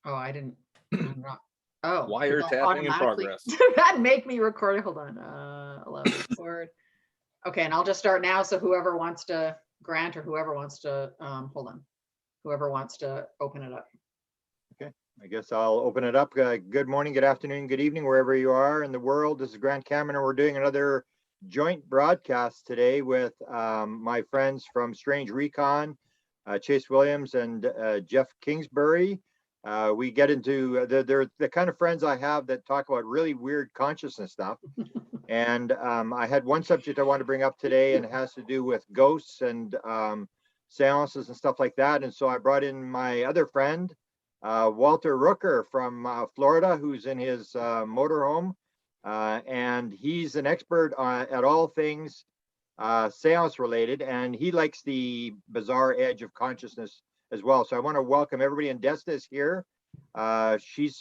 Oh, I didn't. I'm not. Oh, did that Wiretapping in automatically? progress. Did that make me record it? Hold on. Allow record. Okay, and I'll just start now. So whoever wants to grant or whoever wants to hold on, whoever wants to open it up. Okay, I guess I'll open it up. Good morning, good afternoon, good evening, wherever you are in the world. This is Grant Cameron, and we're doing another joint broadcast today with my friends from Strange Recon, Chase Williams and Jeff Kingsbury. We get into they're the kind of friends I have that talk about really weird consciousness stuff. And I had one subject I want to bring up today, and it has to do with ghosts and seances and stuff like that. And so I brought in my other friend, Walter Rucker from Florida, who's in his motorhome. And he's an expert at all things seance related, and he likes the bizarre edge of consciousness as well. So I want to welcome everybody. And Desta is here. She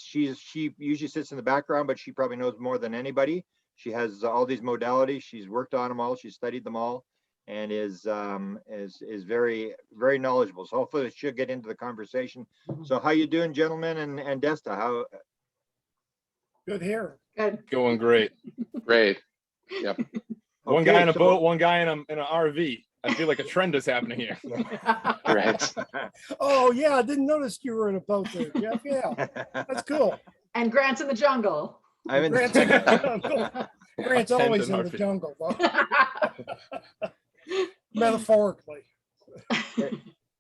usually sits in the background, but she probably knows more than anybody. She has all these modalities. She's worked on them all. She's studied them all, and is very, very knowledgeable. So hopefully she'll get into the conversation. So how you doing, gentlemen, and Desta? How? Good here. Good. Going great. Great. Yep. One Okay, guy in a so- boat, one guy in an RV. I feel like a trend is happening here. Right. Oh yeah, I didn't notice you were in a boat there, Jeff. Yeah, that's cool. And Grant's in the jungle. I'm in Grant's in the jungle. Grant's Tent always and in the RV. jungle, though. Metaphorically.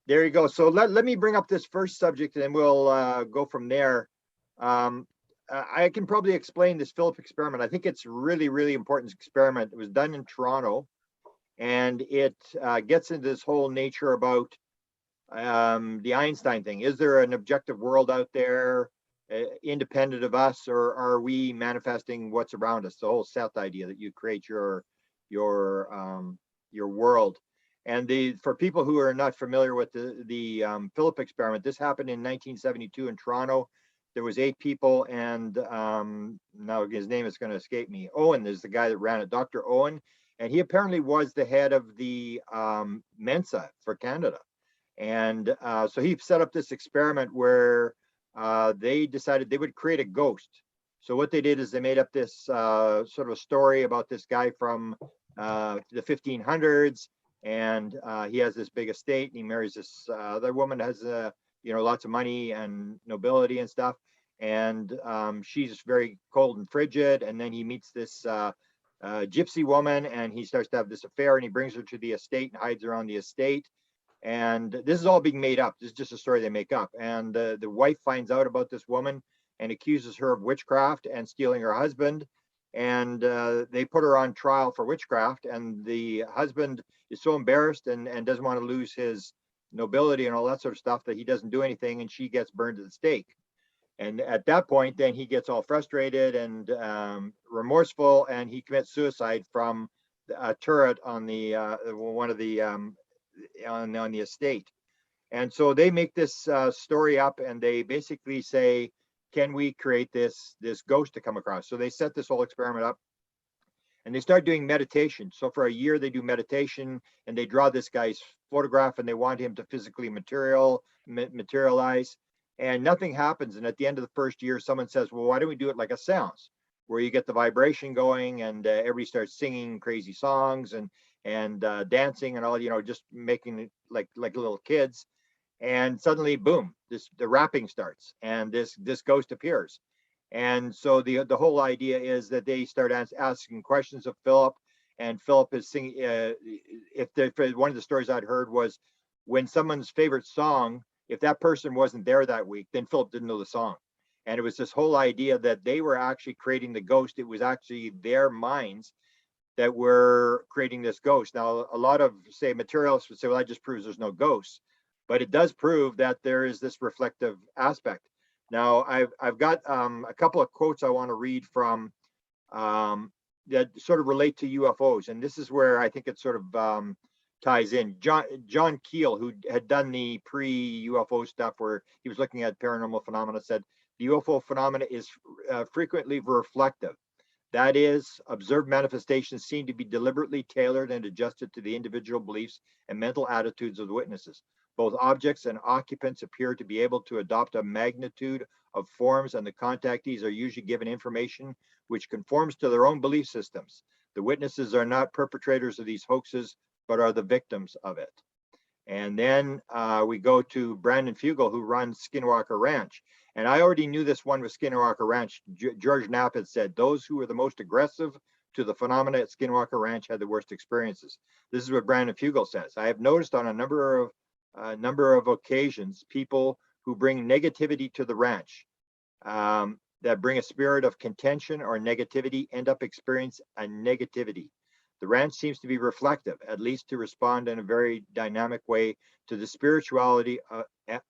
There you go. So let me bring up this first subject, and then we'll go from there. I can probably explain this Philip experiment. I think it's really, really important experiment. It was done in Toronto, and it gets into this whole nature about the Einstein thing. Is there an objective world out there independent of us, or are we manifesting what's around us? The whole Seth idea that you create your world. And for people who are not familiar with the Philip experiment, this happened in 1972 in Toronto. There was 8 people, and now his name is going to escape me. Owen is the guy that ran it, Dr. Owen, and he apparently was the head of the Mensa for Canada. And so he set up this experiment where they decided they would create a ghost. So what they did is they made up this sort of a story about this guy from the 1500s, and he has this big estate, and he marries this other woman that has lots of money and nobility and stuff. And she's very cold and frigid. And then he meets this gypsy woman, and he starts to have this affair, and he brings her to the estate and hides her on the estate. And this is all being made up. This is just a story they make up. And the wife finds out about this woman and accuses her of witchcraft and stealing her husband. And they put her on trial for witchcraft. And the husband is so embarrassed and doesn't want to lose his nobility and all that sort of stuff that he doesn't do anything, and she gets burned at the stake. And at that point, then he gets all frustrated and remorseful, and he commits suicide from a turret on the one of the on the estate. And so they make this story up, and they basically say, can we create this ghost to come across? So they set this whole experiment up, and they start doing meditation. So for a year they do meditation, and they draw this guy's photograph, and they want him to physically materialize, and nothing happens. And at the end of the first year, someone says, well, why don't we do it like a seance, where you get the vibration going, and everybody starts singing crazy songs and dancing and all, just making it like little kids. And suddenly, boom, the rapping starts, and this ghost appears. And so the whole idea is that they start asking questions of Philip, and Philip is singing. One of the stories I'd heard was when someone's favorite song, if that person wasn't there that week, then Philip didn't know the song. And it was this whole idea that they were actually creating the ghost. It was actually their minds that were creating this ghost. Now, a lot of, say, materialists would say, well, that just proves there's no ghosts. But it does prove that there is this reflective aspect. Now, I've got a couple of quotes I want to read from that sort of relate to UFOs. And this is where I think it sort of ties in. John Keel, who had done the pre-UFO stuff where he was looking at paranormal phenomena, said, the UFO phenomena is frequently reflective. That is, observed manifestations seem to be deliberately tailored and adjusted to the individual beliefs and mental attitudes of the witnesses. Both objects and occupants appear to be able to adopt a magnitude of forms, and the contactees are usually given information which conforms to their own belief systems. The witnesses are not perpetrators of these hoaxes, but are the victims of it. And then we go to Brandon Fugel, who runs Skinwalker Ranch. And I already knew this one with Skinwalker Ranch. George Knapp had said, those who were the most aggressive to the phenomena at Skinwalker Ranch had the worst experiences. This is what Brandon Fugel says. I have noticed on a number of occasions, people who bring negativity to the ranch, that bring a spirit of contention or negativity, end up experiencing a negativity. The ranch seems to be reflective, at least to respond in a very dynamic way to the spirituality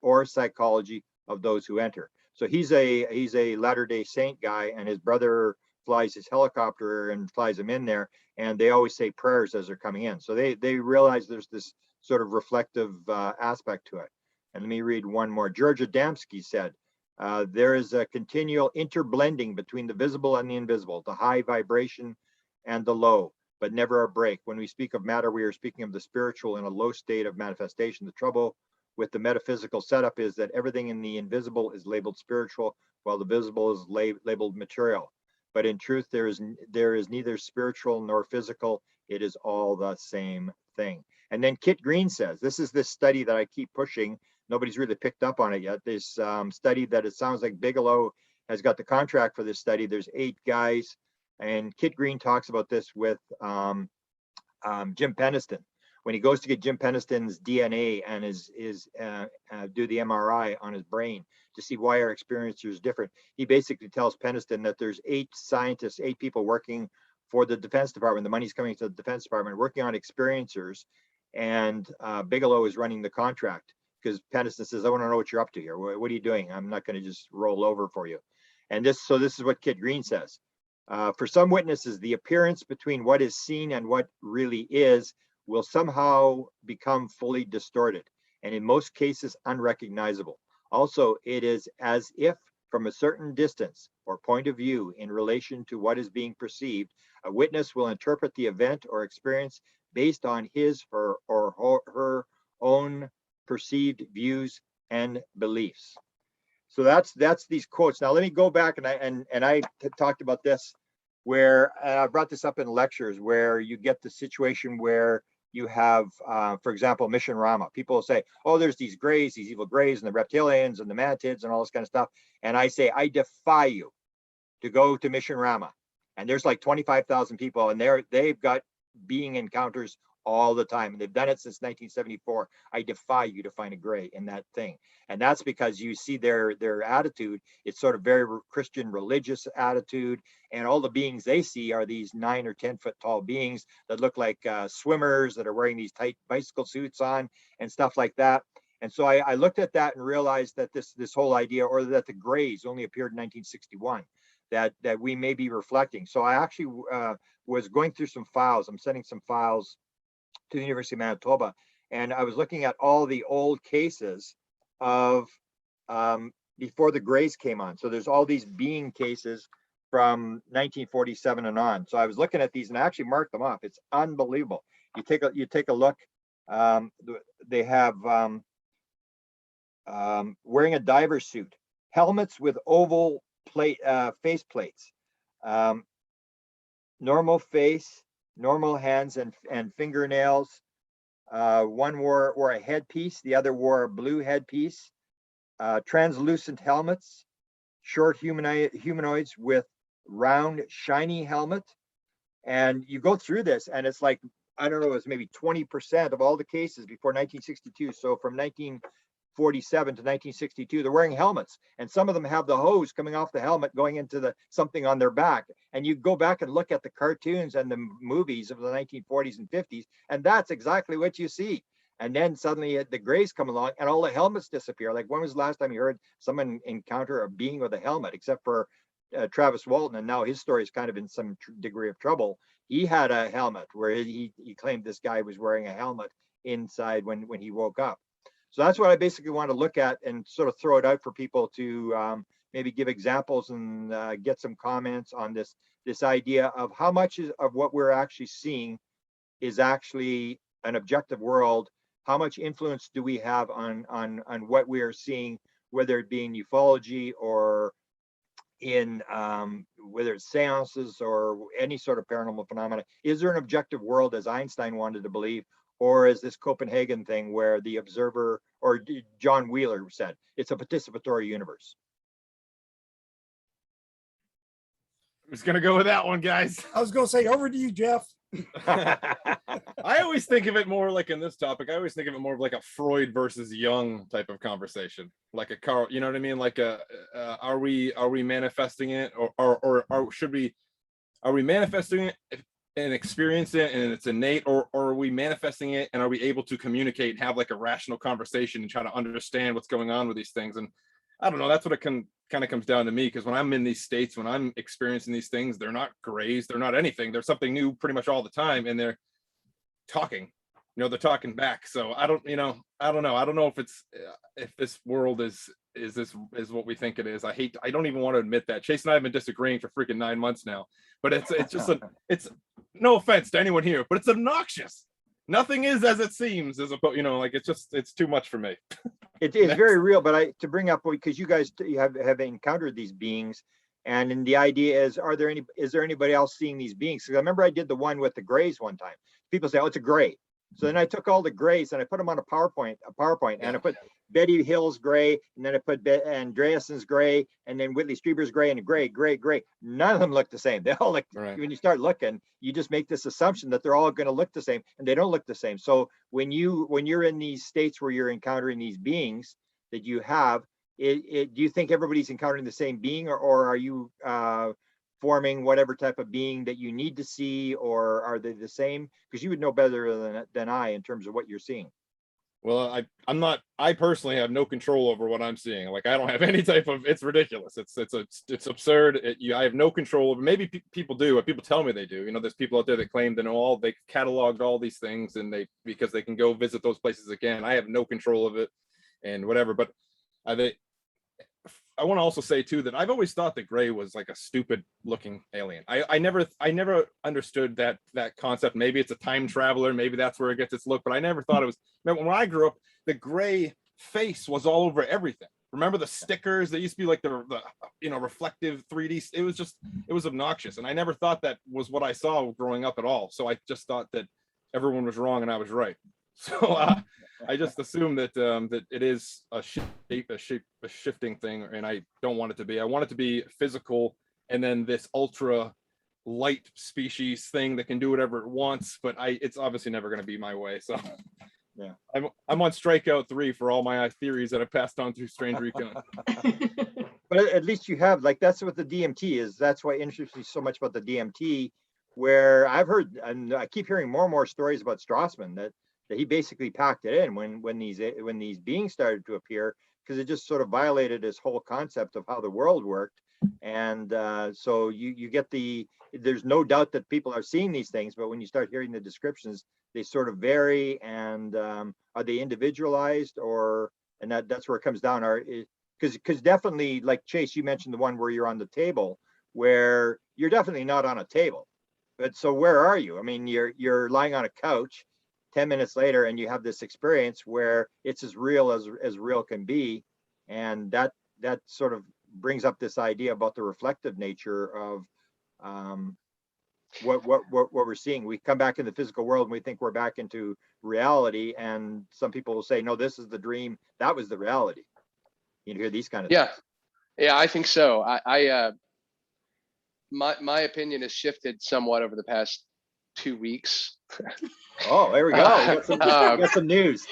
or psychology of those who enter. So he's a Latter-day Saint guy, and his brother flies his helicopter and flies him in there, and they always say prayers as they're coming in. So they realize there's this sort of reflective aspect to it. And let me read one more. George Adamski said, there is a continual interblending between the visible and the invisible, the high vibration and the low, but never a break. When we speak of matter, we are speaking of the spiritual in a low state of manifestation. The trouble with the metaphysical setup is that everything in the invisible is labeled spiritual, while the visible is labeled material. But in truth, there is neither spiritual nor physical. It is all the same thing. And then Kit Green says, this is this study that I keep pushing. Nobody's really picked up on it yet. This study that it sounds like Bigelow has got the contract for this study. There's 8 guys. And Kit Green talks about this with Jim Peniston. When he goes to get Jim Peniston's DNA and do the MRI on his brain to see why our experience is different, he basically tells Peniston that there's 8 scientists, 8 people working for the Defense Department. The money's coming to the Defense Department, working on experiencers, and Bigelow is running the contract because Peniston says, I want to know what you're up to here. What are you doing? I'm not going to just roll over for you. And this is what Kit Green says. For some witnesses, the appearance between what is seen and what really is will somehow become fully distorted, and in most cases unrecognizable. Also, it is as if from a certain distance or point of view in relation to what is being perceived, a witness will interpret the event or experience based on his or her own perceived views and beliefs. So that's these quotes. Now let me go back, and I talked about this, where I brought this up in lectures, where you get the situation where you have, for example, Mission Rama. People will say, oh, there's these grays, these evil grays, and the reptilians and the mantids and all this kind of stuff. And I say, I defy you to go to Mission Rama. And there's like 25,000 people, and they've got being encounters all the time. And they've done it since 1974. I defy you to find a gray in that thing. And that's because you see their attitude. It's sort of very Christian religious attitude. And all the beings they see are these 9 or 10 foot tall beings that look like swimmers that are wearing these tight bicycle suits on and stuff like that. And so I looked at that and realized that this whole idea, or that the grays only appeared in 1961, that we may be reflecting. So I actually was going through some files. I'm sending some files to the University of Manitoba, and I was looking at all the old cases of before the grays came on. So there's all these being cases from 1947 and on. So I was looking at these and I actually marked them off. It's unbelievable. You take a look. They have wearing a diver suit, helmets with oval face plates, normal face, normal hands and fingernails. One wore a headpiece, the other wore a blue headpiece. Translucent helmets, short humanoids with round, shiny helmet. And you go through this, and it's like, I don't know, it's maybe 20% of all the cases before 1962. So from 1947 to 1962, they're wearing helmets, and some of them have the hose coming off the helmet going into something on their back. And you go back and look at the cartoons and the movies of the 1940s and 50s, and that's exactly what you see. And then suddenly the grays come along and all the helmets disappear. Like, when was the last time you heard someone encounter a being with a helmet, except for Travis Walton? And now his story is kind of in some degree of trouble. He had a helmet where he claimed this guy was wearing a helmet inside when he woke up. So that's what I basically want to look at and sort of throw it out for people to maybe give examples and get some comments on this idea of how much of what we're actually seeing is actually an objective world how much influence do we have on what we are seeing, whether it be in ufology or in whether it's seances or any sort of paranormal phenomena? Is there an objective world, as Einstein wanted to believe, or is this Copenhagen thing where the observer, or John Wheeler said, it's a participatory universe? Who's gonna go with that one, guys? I was gonna say, over to you, Jeff. I always think of it more like in this topic. I always think of it more of like a Freud versus Jung type of conversation, like a Carl. You know what I mean? Like are we manifesting it, or should we? Are we manifesting it and experience it and it's innate, or are we manifesting it and are we able to communicate and have like a rational conversation and try to understand what's going on with these things? And I don't know. That's what it kind of comes down to me, because when I'm in these states, when I'm experiencing these things, they're not grays, they're not anything. There's something new pretty much all the time, and they're talking. They're talking back. So I don't know. I don't know if it's if this world is what we think it is. I don't even want to admit that. Chase and I have been disagreeing for freaking 9 months now, but it's just it's no offense to anyone here, but it's obnoxious. Nothing is as it seems, as opposed, like it's too much for me. It is very real, but to bring up, because you guys have encountered these beings, and the idea is, is there anybody else seeing these beings? Because I remember I did the one with the grays one time. People say, oh, it's a gray. So then I took all the grays and I put them on a PowerPoint, and I put Betty Hill's gray, and then I put Andreassen's gray, and then Whitley Strieber's gray, and gray. None of them look the same. They all look, right. When you start looking, you just make this assumption that they're all going to look the same, and they don't look the same. So when you're in these states where you're encountering these beings that you have, do you think everybody's encountering the same being, or are you forming whatever type of being that you need to see, or are they the same? Because you would know better than I in terms of what you're seeing. Well, I personally have no control over what I'm seeing. Like, I don't have any type of, it's ridiculous. It's absurd. I have no control over, maybe people do, but people tell me they do. There's people out there that claim to know they cataloged all these things, and because they can go visit those places again. I have no control of it and whatever, but I want to also say too that I've always thought that gray was like a stupid looking alien. I never understood that concept. Maybe it's a time traveler, maybe that's where it gets its look, but I never thought it was. When I grew up, the gray face was all over everything. Remember the stickers? They used to be like the reflective 3D. It was obnoxious, and I never thought that was what I saw growing up at all. So I just thought that everyone was wrong and I was right. So I just assume that that it is a shifting thing, and I don't want it to be. I want it to be physical, and then this ultra light species thing that can do whatever it wants. But it's obviously never going to be my way. So yeah, I'm on strikeout 3 for all my theories that I passed on through Strange Recon. But at least you have, like, that's what the DMT is. That's why it interests me so much about the DMT, where I've heard, and I keep hearing more and more stories about Strassman that he basically packed it in when these beings started to appear, because it just sort of violated his whole concept of how the world worked. And so you get there's no doubt that people are seeing these things, but when you start hearing the descriptions, they sort of vary. And are they individualized, and that's where it comes down? Because definitely, like Chase, you mentioned the one where you're on the table, where you're definitely not on a table. But so where are you? I mean, you're lying on a couch 10 minutes later, and you have this experience where it's as real as real can be. And that sort of brings up this idea about the reflective nature of what we're seeing. We come back in the physical world and we think we're back into reality, and some people will say, no, this is the dream, that was the reality. You hear these kind of things. Yeah, I think so. My opinion has shifted somewhat over the past 2 weeks. Oh, there we go. Got some news.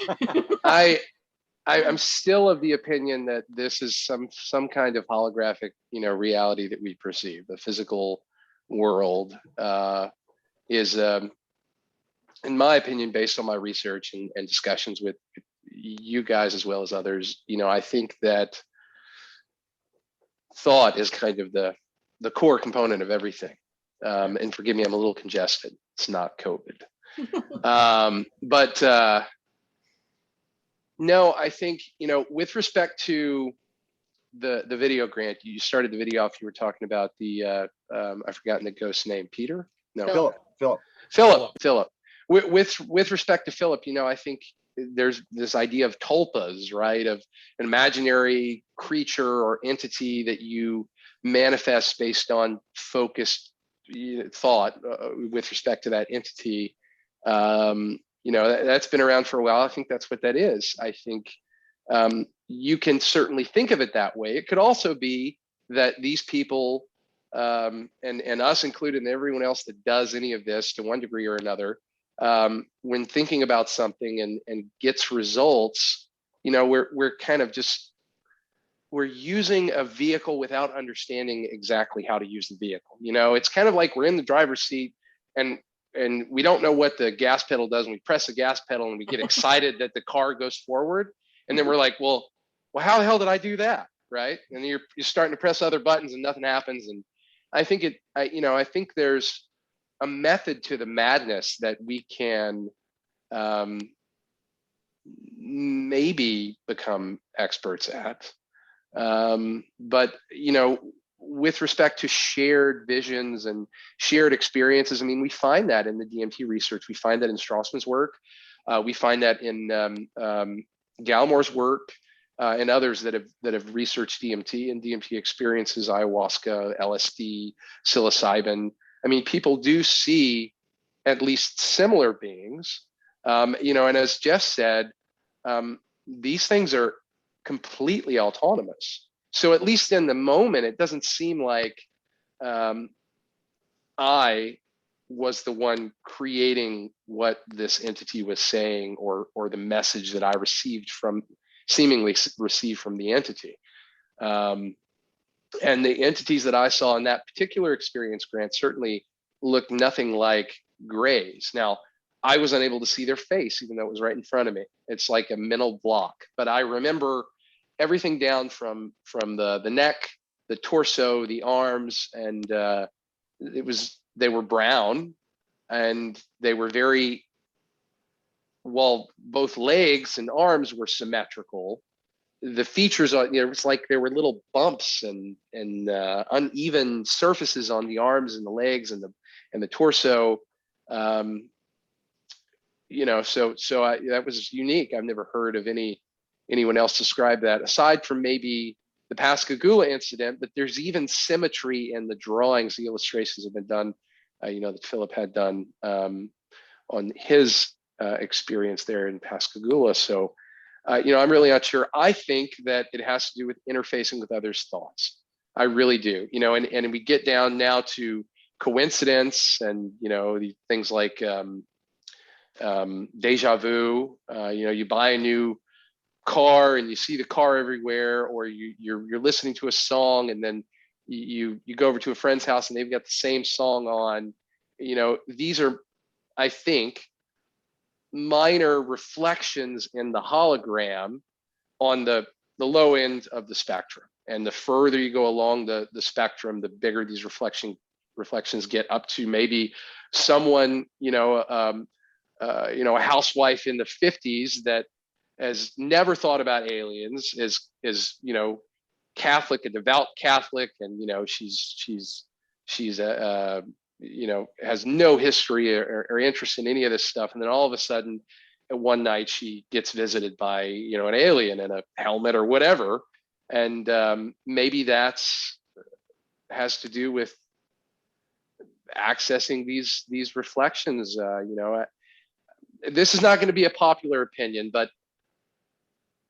I'm still of the opinion that this is some kind of holographic, reality that we perceive. The physical world is, in my opinion, based on my research and discussions with you guys as well as others, I think that thought is kind of the core component of everything. And forgive me, I'm a little congested. It's not COVID. But no, I think, with respect to the video, Grant, you started the video off, you were talking about I've forgotten the ghost's name, Peter? No. Philip. Philip. With respect to Philip, I think there's this idea of tulpas, right? Of an imaginary creature or entity that you manifest based on focused thought with respect to that entity. That's been around for a while. I think that's what that is. I think you can certainly think of it that way. It could also be that these people, and us included, and everyone else that does any of this to one degree or another, when thinking about something and gets results, we're kind of just, we're using a vehicle without understanding exactly how to use the vehicle. It's kind of like we're in the driver's seat and we don't know what the gas pedal does, and we press the gas pedal and we get excited that the car goes forward. And then we're like, well, how the hell did I do that? Right. And you're starting to press other buttons and nothing happens. And I think I think there's a method to the madness that we can maybe become experts at. But with respect to shared visions and shared experiences, I mean, we find that in the DMT research. We find that in Strassman's work. We find that in Galmore's work and others that have researched DMT and DMT experiences, ayahuasca, LSD, psilocybin. I mean, people do see at least similar beings, and as Jeff said, these things are completely autonomous. So at least in the moment, it doesn't seem like I was the one creating what this entity was saying, or the message that I seemingly received from the entity. And the entities that I saw in that particular experience, Grant, certainly looked nothing like Gray's. Now, I was unable to see their face, even though it was right in front of me. It's like a mental block. But I remember everything down from the neck, the torso, the arms, and they were brown, and they were very, while both legs and arms were symmetrical, the features on, it's like there were little bumps and uneven surfaces on the arms and the legs and the torso. So that was unique. I've never heard of anyone else describe that, aside from maybe the Pascagoula incident. But there's even symmetry in the drawings. The illustrations have been done, that Philip had done on his experience there in Pascagoula. So, I'm really not sure. I think that it has to do with interfacing with others' thoughts. I really do. And we get down now to coincidence and, the things like deja vu. You buy a new car and you see the car everywhere, or you're listening to a song and then you go over to a friend's house and they've got the same song on. These are, I think, minor reflections in the hologram on the low end of the spectrum. And the further you go along the spectrum, the bigger these reflections get, up to maybe someone, a housewife in the 50s that has never thought about aliens, is Catholic, a devout Catholic, and she's has no history or interest in any of this stuff, and then all of a sudden, one night she gets visited by an alien in a helmet or whatever, and maybe has to do with accessing these reflections. This is not going to be a popular opinion, but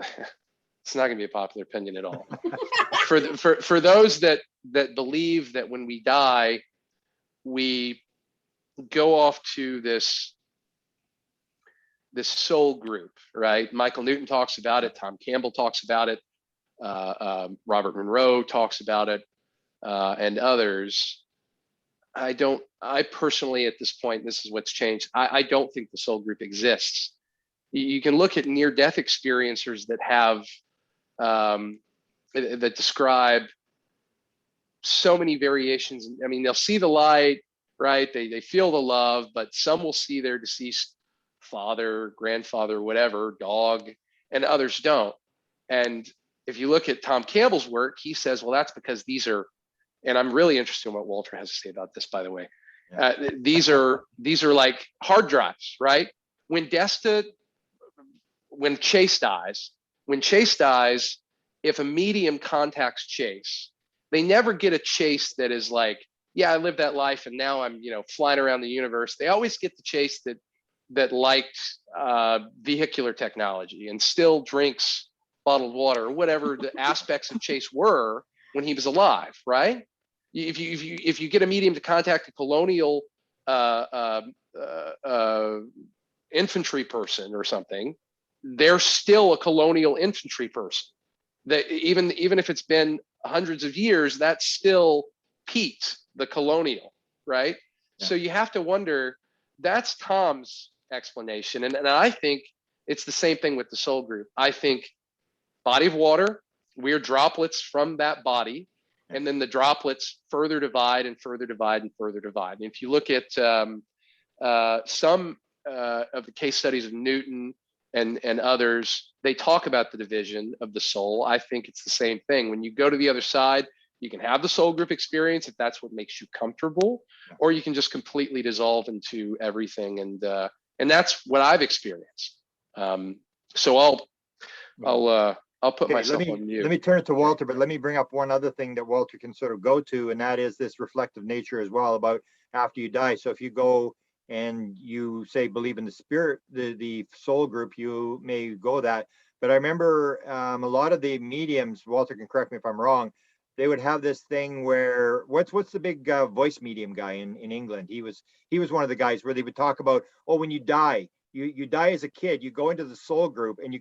it's not going to be a popular opinion at all. for those that believe that when we die, we go off to this soul group, right? Michael Newton talks about it. Tom Campbell talks about it. Robert Monroe talks about it, and others. I personally, at this point, this is what's changed. I don't think the soul group exists. You can look at near-death experiencers that have, that describe so many variations. I mean, they'll see the light, right? They feel the love, but some will see their deceased father, grandfather, whatever, dog, and others don't. And if you look at Tom Campbell's work, he says, well, that's because these are, and I'm really interested in what Walter has to say about this, by the way. These are like hard drives, right? When Desta when Chase dies, if a medium contacts Chase, they never get a Chase that is like, yeah, I lived that life and now I'm, flying around the universe. They always get the Chase that liked vehicular technology and still drinks bottled water or whatever the aspects of Chase were when he was alive, right? If you get a medium to contact a colonial infantry person or something, they're still a colonial infantry person. That even if it's been hundreds of years, that's still Pete, the colonial, right? Yeah. So you have to wonder, that's Tom's explanation. And I think it's the same thing with the soul group. I think body of water, we're droplets from that body. And then the droplets further divide and further divide and further divide. And if you look at some of the case studies of Newton and others, they talk about the division of the soul. I think it's the same thing. When you go to the other side, you can have the soul group experience if that's what makes you comfortable, or you can just completely dissolve into everything. And that's what I've experienced. So I'll put myself on mute. Let me turn it to Walter, but let me bring up one other thing that Walter can sort of go to, and that is this reflective nature as well about after you die. So if you go and you say believe in the spirit, the soul group, you may go that. But I remember a lot of the mediums, Walter can correct me if I'm wrong, they would have this thing where what's the big voice medium guy in England? He was one of the guys where they would talk about, oh, when you die, you die as a kid, you go into the soul group and you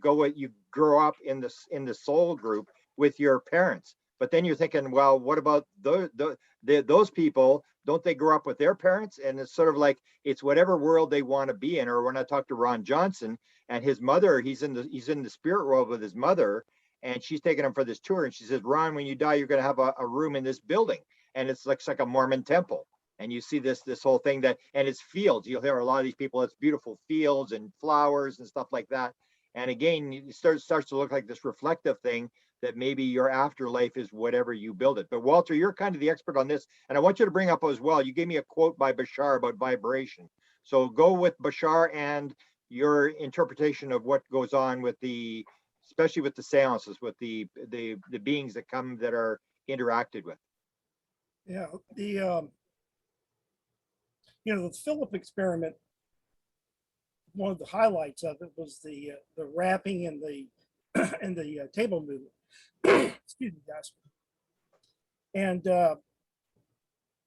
grow up in the soul group with your parents. But then you're thinking, well, what about those people? Don't they grow up with their parents? And it's sort of like it's whatever world they want to be in. Or when I talked to Ron Johnson and his mother, he's in the spirit world with his mother, and she's taking him for this tour. And she says, Ron, when you die, you're going to have a room in this building, and it's like a Mormon temple. And you see this whole thing and it's fields. You'll hear a lot of these people. It's beautiful fields and flowers and stuff like that. And again, it starts to look like this reflective thing that maybe your afterlife is whatever you build it. But Walter, you're kind of the expert on this. And I want you to bring up as well, you gave me a quote by Bashar about vibration. So go with Bashar and your interpretation of what goes on with especially with the seances, with the beings that come that are interacted with. Yeah, the Philip experiment, one of the highlights of it was the rapping and the table movement. Excuse me, guys. And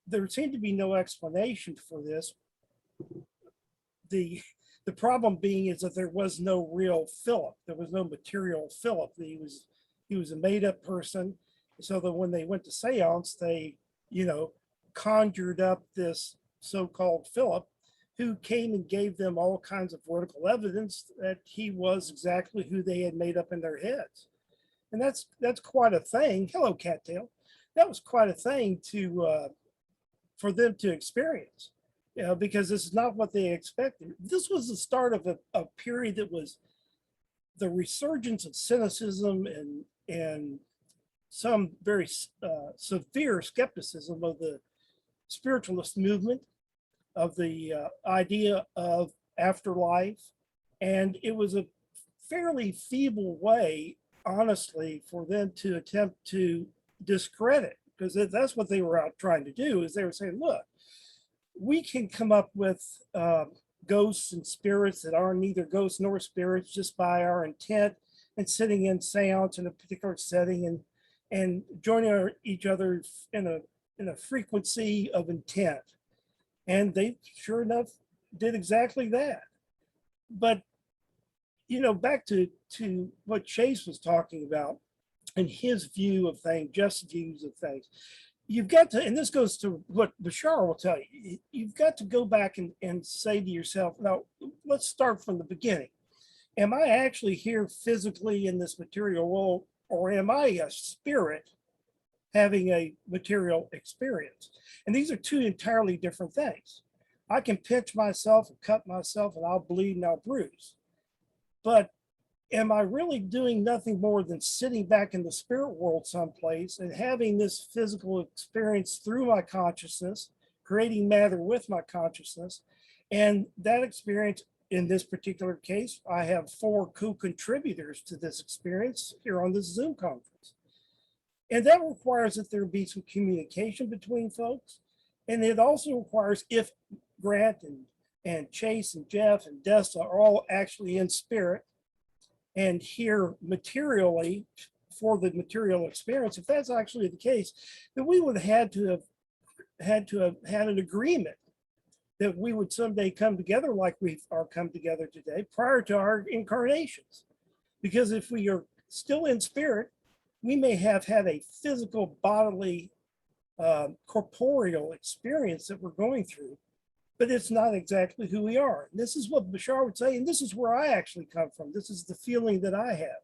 there seemed to be no explanation for this. The problem being is that there was no real Philip. There was no material Philip. He was a made-up person. So that when they went to seance, they conjured up this so-called Philip, who came and gave them all kinds of vertical evidence that he was exactly who they had made up in their heads. And that's quite a thing. Hello, Cattail. That was quite a thing for them to experience, because this is not what they expected. This was the start of a period that was the resurgence of cynicism and some very severe skepticism of the spiritualist movement, of the idea of afterlife. And it was a fairly feeble way, honestly, for them to attempt to discredit, because that's what they were out trying to do. Is they were saying, look, we can come up with ghosts and spirits that are neither ghosts nor spirits just by our intent and sitting in seance in a particular setting and joining each other in a frequency of intent. And they sure enough did exactly that. But back to what Chase was talking about and his view of things, just views of things. You've got to, and this goes to what Bashar will tell you, you've got to go back and say to yourself, now, let's start from the beginning. Am I actually here physically in this material world, or am I a spirit having a material experience? And these are two entirely different things. I can pinch myself and cut myself and I'll bleed and I'll bruise. But am I really doing nothing more than sitting back in the spirit world someplace and having this physical experience through my consciousness, creating matter with my consciousness, and that experience in this particular case, I have 4 co-contributors to this experience here on this Zoom conference. And that requires that there be some communication between folks. And it also requires, if Grant and Chase and Jeff and Desta are all actually in spirit and here materially for the material experience, if that's actually the case, then we would have had an agreement that we would someday come together like we are come together today prior to our incarnations. Because if we are still in spirit, we may have had a physical, bodily, corporeal experience that we're going through, but it's not exactly who we are. And this is what Bashar would say, and this is where I actually come from. This is the feeling that I have.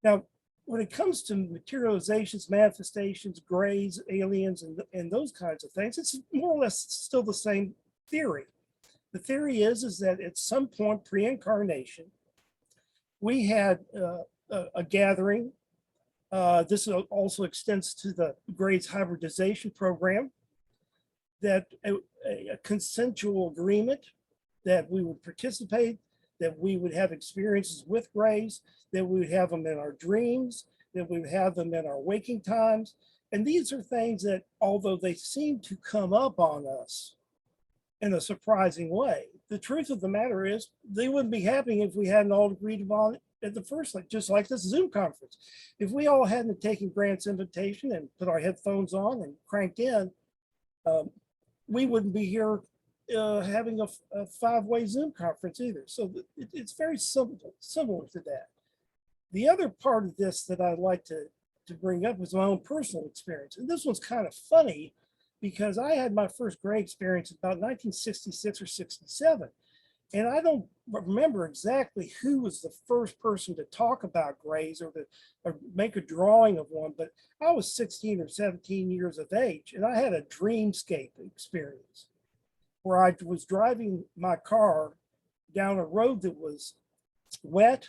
Now, when it comes to materializations, manifestations, grays, aliens, and those kinds of things, it's more or less still the same theory. The theory is that at some point pre-incarnation, we had a gathering. This also extends to the Gray's hybridization program, that a consensual agreement that we would participate, that we would have experiences with Grays, that we would have them in our dreams, that we would have them in our waking times. And these are things that, although they seem to come up on us in a surprising way, the truth of the matter is they wouldn't be happening if we hadn't all agreed upon it at the first, just like this Zoom conference. If we all hadn't taken Grant's invitation and put our headphones on and cranked in, we wouldn't be here having a 5-way Zoom conference either. So it's very similar to that. The other part of this that I'd like to bring up is my own personal experience. And this one's kind of funny because I had my first Gray experience about 1966 or 67. And I don't remember exactly who was the first person to talk about Grays or make a drawing of one, but I was 16 or 17 years of age, and I had a dreamscape experience where I was driving my car down a road that was wet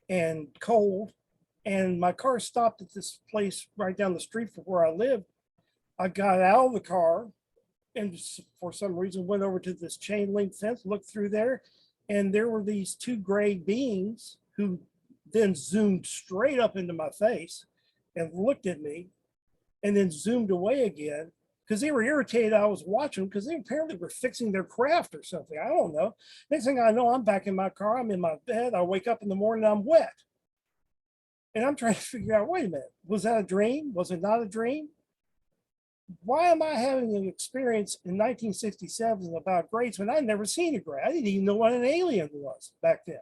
and cold, and my car stopped at this place right down the street from where I lived. I got out of the car and for some reason went over to this chain link fence, looked through there, and there were these 2 gray beings who then zoomed straight up into my face and looked at me and then zoomed away again because they were irritated I was watching them because they apparently were fixing their craft or something. I don't know. Next thing I know, I'm back in my car. I'm in my bed. I wake up in the morning, I'm wet. And I'm trying to figure out, wait a minute, was that a dream? Was it not a dream? Why am I having an experience in 1967 about Grays when I'd never seen a Gray? I didn't even know what an alien was back then.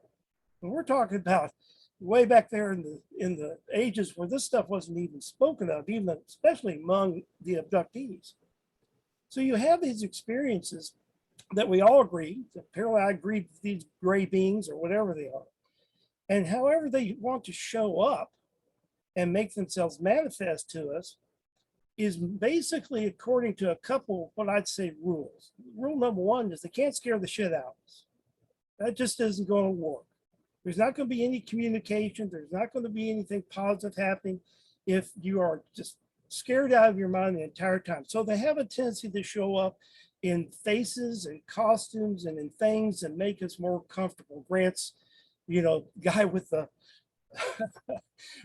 And we're talking about way back there in the ages where this stuff wasn't even spoken of, even especially among the abductees. So you have these experiences that we all agree, apparently I agreed with these Gray beings or whatever they are. And however they want to show up and make themselves manifest to us is basically according to a couple, what I'd say, rules. Rule number 1 is they can't scare the shit out of us. That just isn't going to work. There's not going to be any communication. There's not going to be anything positive happening if you are just scared out of your mind the entire time. So they have a tendency to show up in faces and costumes and in things that make us more comfortable. Grant's, guy with the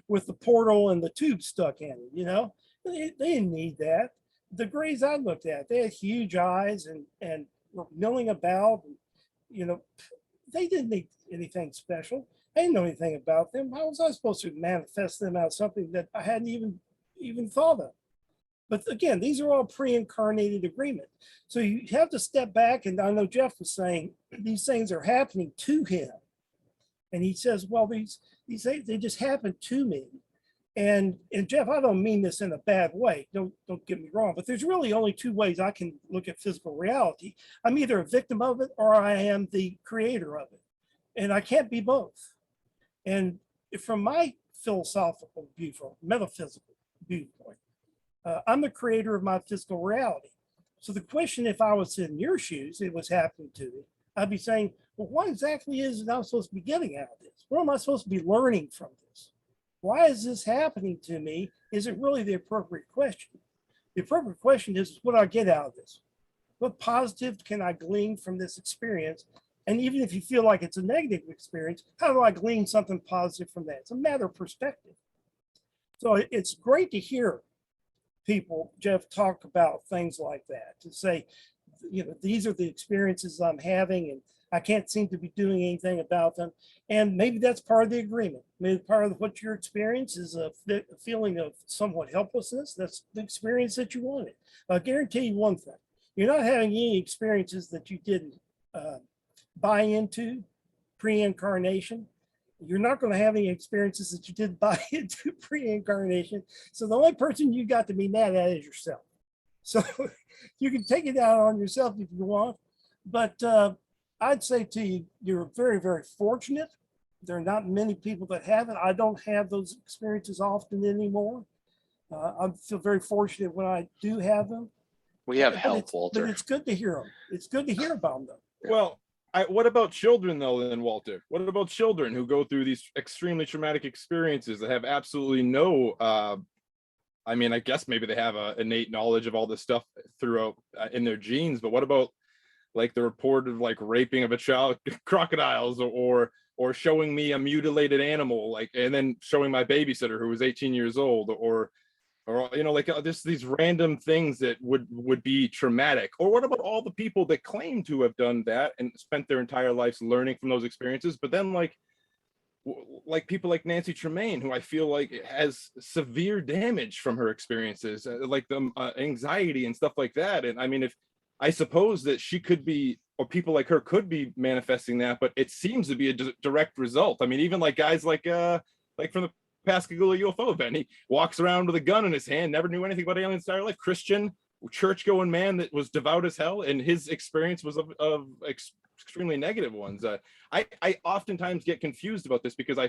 with the portal and the tube stuck in it, They didn't need that. The Grays I looked at, they had huge eyes and were milling about. They didn't need anything special. I didn't know anything about them. How was I supposed to manifest them out of something that I hadn't even thought of? But again, these are all pre-incarnated agreements. So you have to step back, and I know Jeff was saying these things are happening to him. And he says, well, these things, they just happen to me. And Jeff, I don't mean this in a bad way. Don't get me wrong, but there's really only 2 ways I can look at physical reality. I'm either a victim of it or I am the creator of it. And I can't be both. And from my philosophical viewpoint, metaphysical viewpoint, I'm the creator of my physical reality. So the question, if I was in your shoes, it was happening to me, I'd be saying, well, what exactly is it I'm supposed to be getting out of this? What am I supposed to be learning from this? Why is this happening to me? Is it really the appropriate question? The appropriate question is, what do I get out of this? What positive can I glean from this experience And even if you feel like it's a negative experience, how do I glean something positive from that? It's a matter of perspective. So it's great to hear people, Jeff, talk about things like that, to say, you know, these are the experiences I'm having and I can't seem to be doing anything about them. And maybe that's part of the agreement. Maybe part of what your experience is a feeling of somewhat helplessness. That's the experience that you wanted. I'll guarantee you one thing. You're not having any experiences that you didn't buy into pre-incarnation. You're not going to have any experiences that you did buy into pre-incarnation. So the only person you got to be mad at is yourself. So you can take it out on yourself if you want, but I'd say to you, you're very, very fortunate. There are not many people that have it. I don't have those experiences often anymore. I feel very fortunate when I do have them. We have But help, it's- Walter. But it's good to hear them. It's good to hear about them. Well, what about children though, then, Walter? What about children who go through these extremely traumatic experiences that have absolutely no, I mean, I guess maybe they have an innate knowledge of all this stuff throughout in their genes, but what about like the report of like raping of a child, crocodiles, or showing me a mutilated animal, like, and then showing my babysitter who was 18 years old, or you know, like just these random things that would be traumatic. Or what about all the people that claim to have done that and spent their entire lives learning from those experiences, but then like people like Nancy Tremaine, who I feel like has severe damage from her experiences, like the anxiety and stuff like that. And I mean, if I suppose that she could be, or people like her could be manifesting that, but it seems to be a direct result. I mean, even like guys like from the Pascagoula UFO event, he walks around with a gun in his hand, never knew anything about aliens entire life, Christian, church-going man that was devout as hell, and his experience was of extremely negative ones. I oftentimes get confused about this because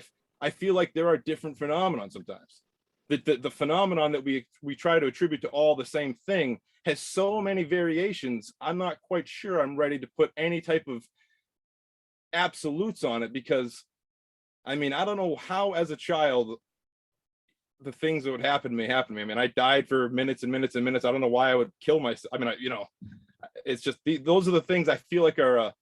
I feel like there are different phenomena sometimes. The phenomenon that we try to attribute to all the same thing has so many variations. I'm not quite sure I'm ready to put any type of absolutes on it, because I mean, I don't know how as a child the things that would happen to me happened to me. I mean, I died for minutes and minutes and minutes. I don't know why I would kill myself. I mean, you know, it's just those are the things I feel like are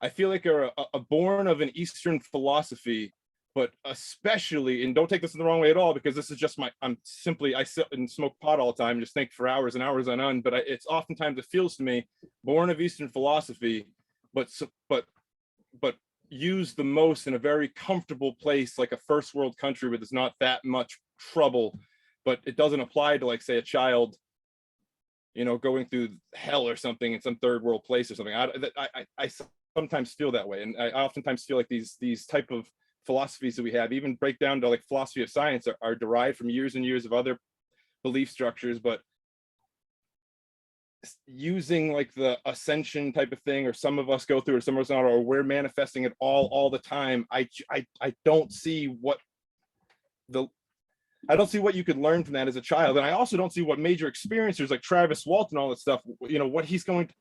a born of an Eastern philosophy, but especially, and don't take this in the wrong way at all, because this is just I sit and smoke pot all the time, just think for hours and hours on end. But it's oftentimes, it feels to me, born of Eastern philosophy, but used the most in a very comfortable place, like a first world country where there's not that much trouble, but it doesn't apply to, like, say, a child, you know, going through hell or something in some third world place or something. I sometimes feel that way, and I oftentimes feel like these type of philosophies that we have, even break down to like philosophy of science, are derived from years and years of other belief structures, but using like the ascension type of thing, or some of us go through it, some of us not, or we're manifesting it all the time. I don't see what you could learn from that as a child. And I also don't see what major experiencers like Travis Walton, all that stuff, you know, what he's going to,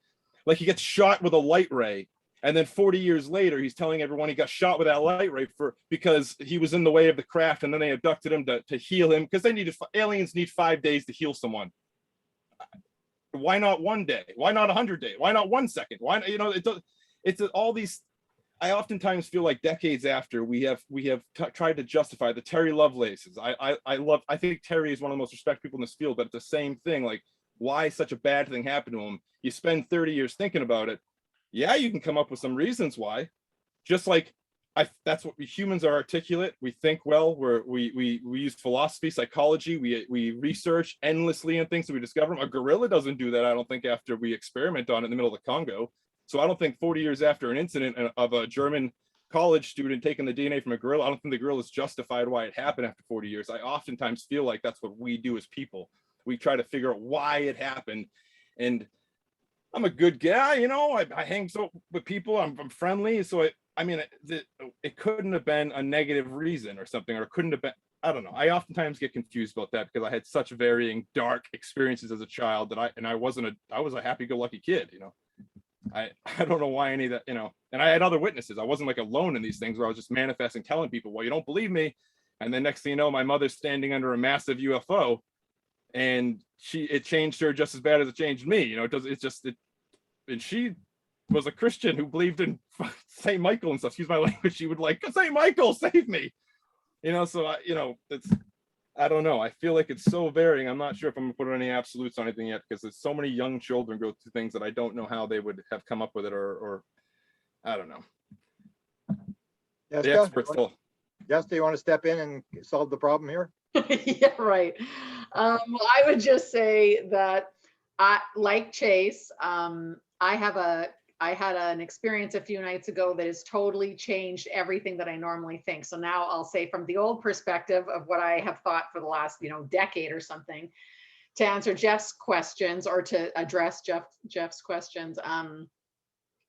like, he gets shot with a light ray, and then 40 years later he's telling everyone he got shot with that light ray because he was in the way of the craft, and then they abducted him to heal him, because aliens need 5 days to heal someone. Why not 1 day? Why not 100 days? Why not 1 second? Why, you know, it's all these. I oftentimes feel like decades after we have tried to justify the Terry Lovelaces. I think Terry is one of the most respected people in this field, but it's the same thing. Like, why such a bad thing happened to him? You spend 30 years thinking about it. Yeah, you can come up with some reasons why. Just like that's what humans are: articulate. We think well. We use philosophy, psychology. We research endlessly and things, so we discover them. A gorilla doesn't do that, I don't think, after we experiment on it in the middle of the Congo. So I don't think 40 years after an incident of a German college student taking the DNA from a gorilla, I don't think the gorilla is justified why it happened after 40 years. I oftentimes feel like that's what we do as people. We try to figure out why it happened. And I'm a good guy, you know, I hang with people, I'm friendly. So I mean, it couldn't have been a negative reason or something, or it couldn't have been, I don't know. I oftentimes get confused about that because I had such varying dark experiences as a child that I was a happy-go-lucky kid, you know. I don't know why any of that, you know, and I had other witnesses. I wasn't like alone in these things where I was just manifesting, telling people, well, you don't believe me. And then next thing you know, my mother's standing under a massive UFO, and it changed her just as bad as it changed me. You know, and she was a Christian who believed in Saint Michael and stuff, excuse my language, she would like, Saint Michael, save me. You know, so I don't know. I feel like it's so varying. I'm not sure if I'm gonna put any absolutes on anything yet, because there's so many young children go through things that I don't know how they would have come up with it, or I don't know. The Desta, experts still. Desta, you want to step in and solve the problem here? Yeah, right. Well, I would just say that I, like Chase, I had an experience a few nights ago that has totally changed everything that I normally think. So now I'll say, from the old perspective of what I have thought for the last, decade or something, to answer Jeff's questions, or to address Jeff's questions.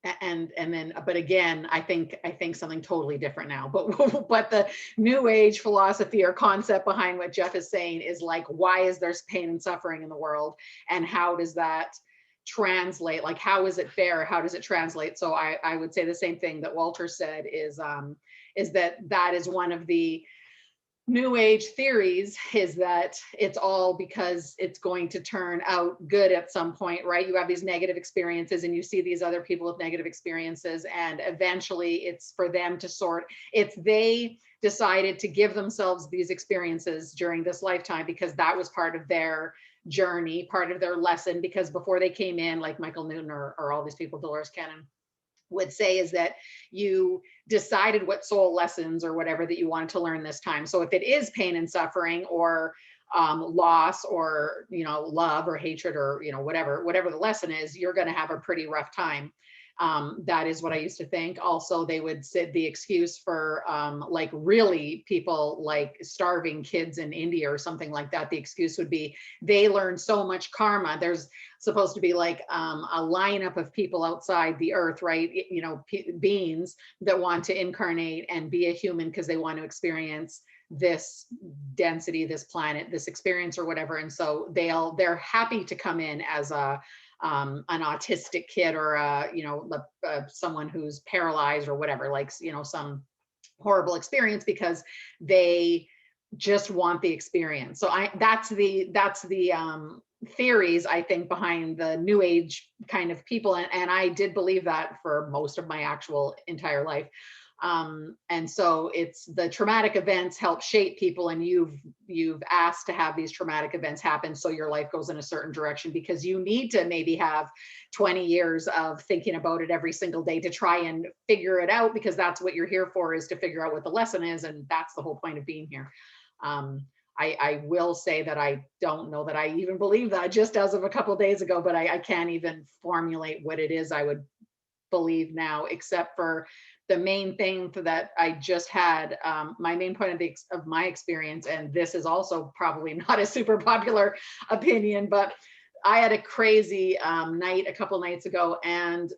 But again, I think something totally different now. But the new age philosophy or concept behind what Jeff is saying is like, why is there pain and suffering in the world, and how does that translate? Like, how is it fair? How does it translate? So I would say the same thing that Walter said is that is one of the new age theories, is that it's all because it's going to turn out good at some point, right? You have these negative experiences and you see these other people with negative experiences, and eventually it's for them to they decided to give themselves these experiences during this lifetime because that was part of their journey, part of their lesson. Because before they came in, like Michael Newton or all these people, Dolores Cannon would say, is that you decided what soul lessons or whatever that you wanted to learn this time. So if it is pain and suffering, or loss, or love or hatred, or whatever the lesson is, you're going to have a pretty rough time. That is what I used to think. Also, they would say the excuse for like really people like starving kids in India or something like that, the excuse would be they learned so much karma. There's supposed to be like a lineup of people outside the earth, right? Beings that want to incarnate and be a human because they want to experience this density, this planet, this experience or whatever. And so they're happy to come in as an autistic kid, or someone who's paralyzed or whatever, like some horrible experience, because they just want the experience. So that's the theories, I think, behind the new age kind of people, and I did believe that for most of my actual entire life. And so it's the traumatic events help shape people, and you've asked to have these traumatic events happen so your life goes in a certain direction, because you need to maybe have 20 years of thinking about it every single day to try and figure it out, because that's what you're here for, is to figure out what the lesson is, and that's the whole point of being here. I will say that I don't know that I even believe that just as of a couple of days ago, but I can't even formulate what it is I would believe now, except for the main thing that I just had, my main point of my experience, and this is also probably not a super popular opinion, but I had a crazy night a couple nights ago, and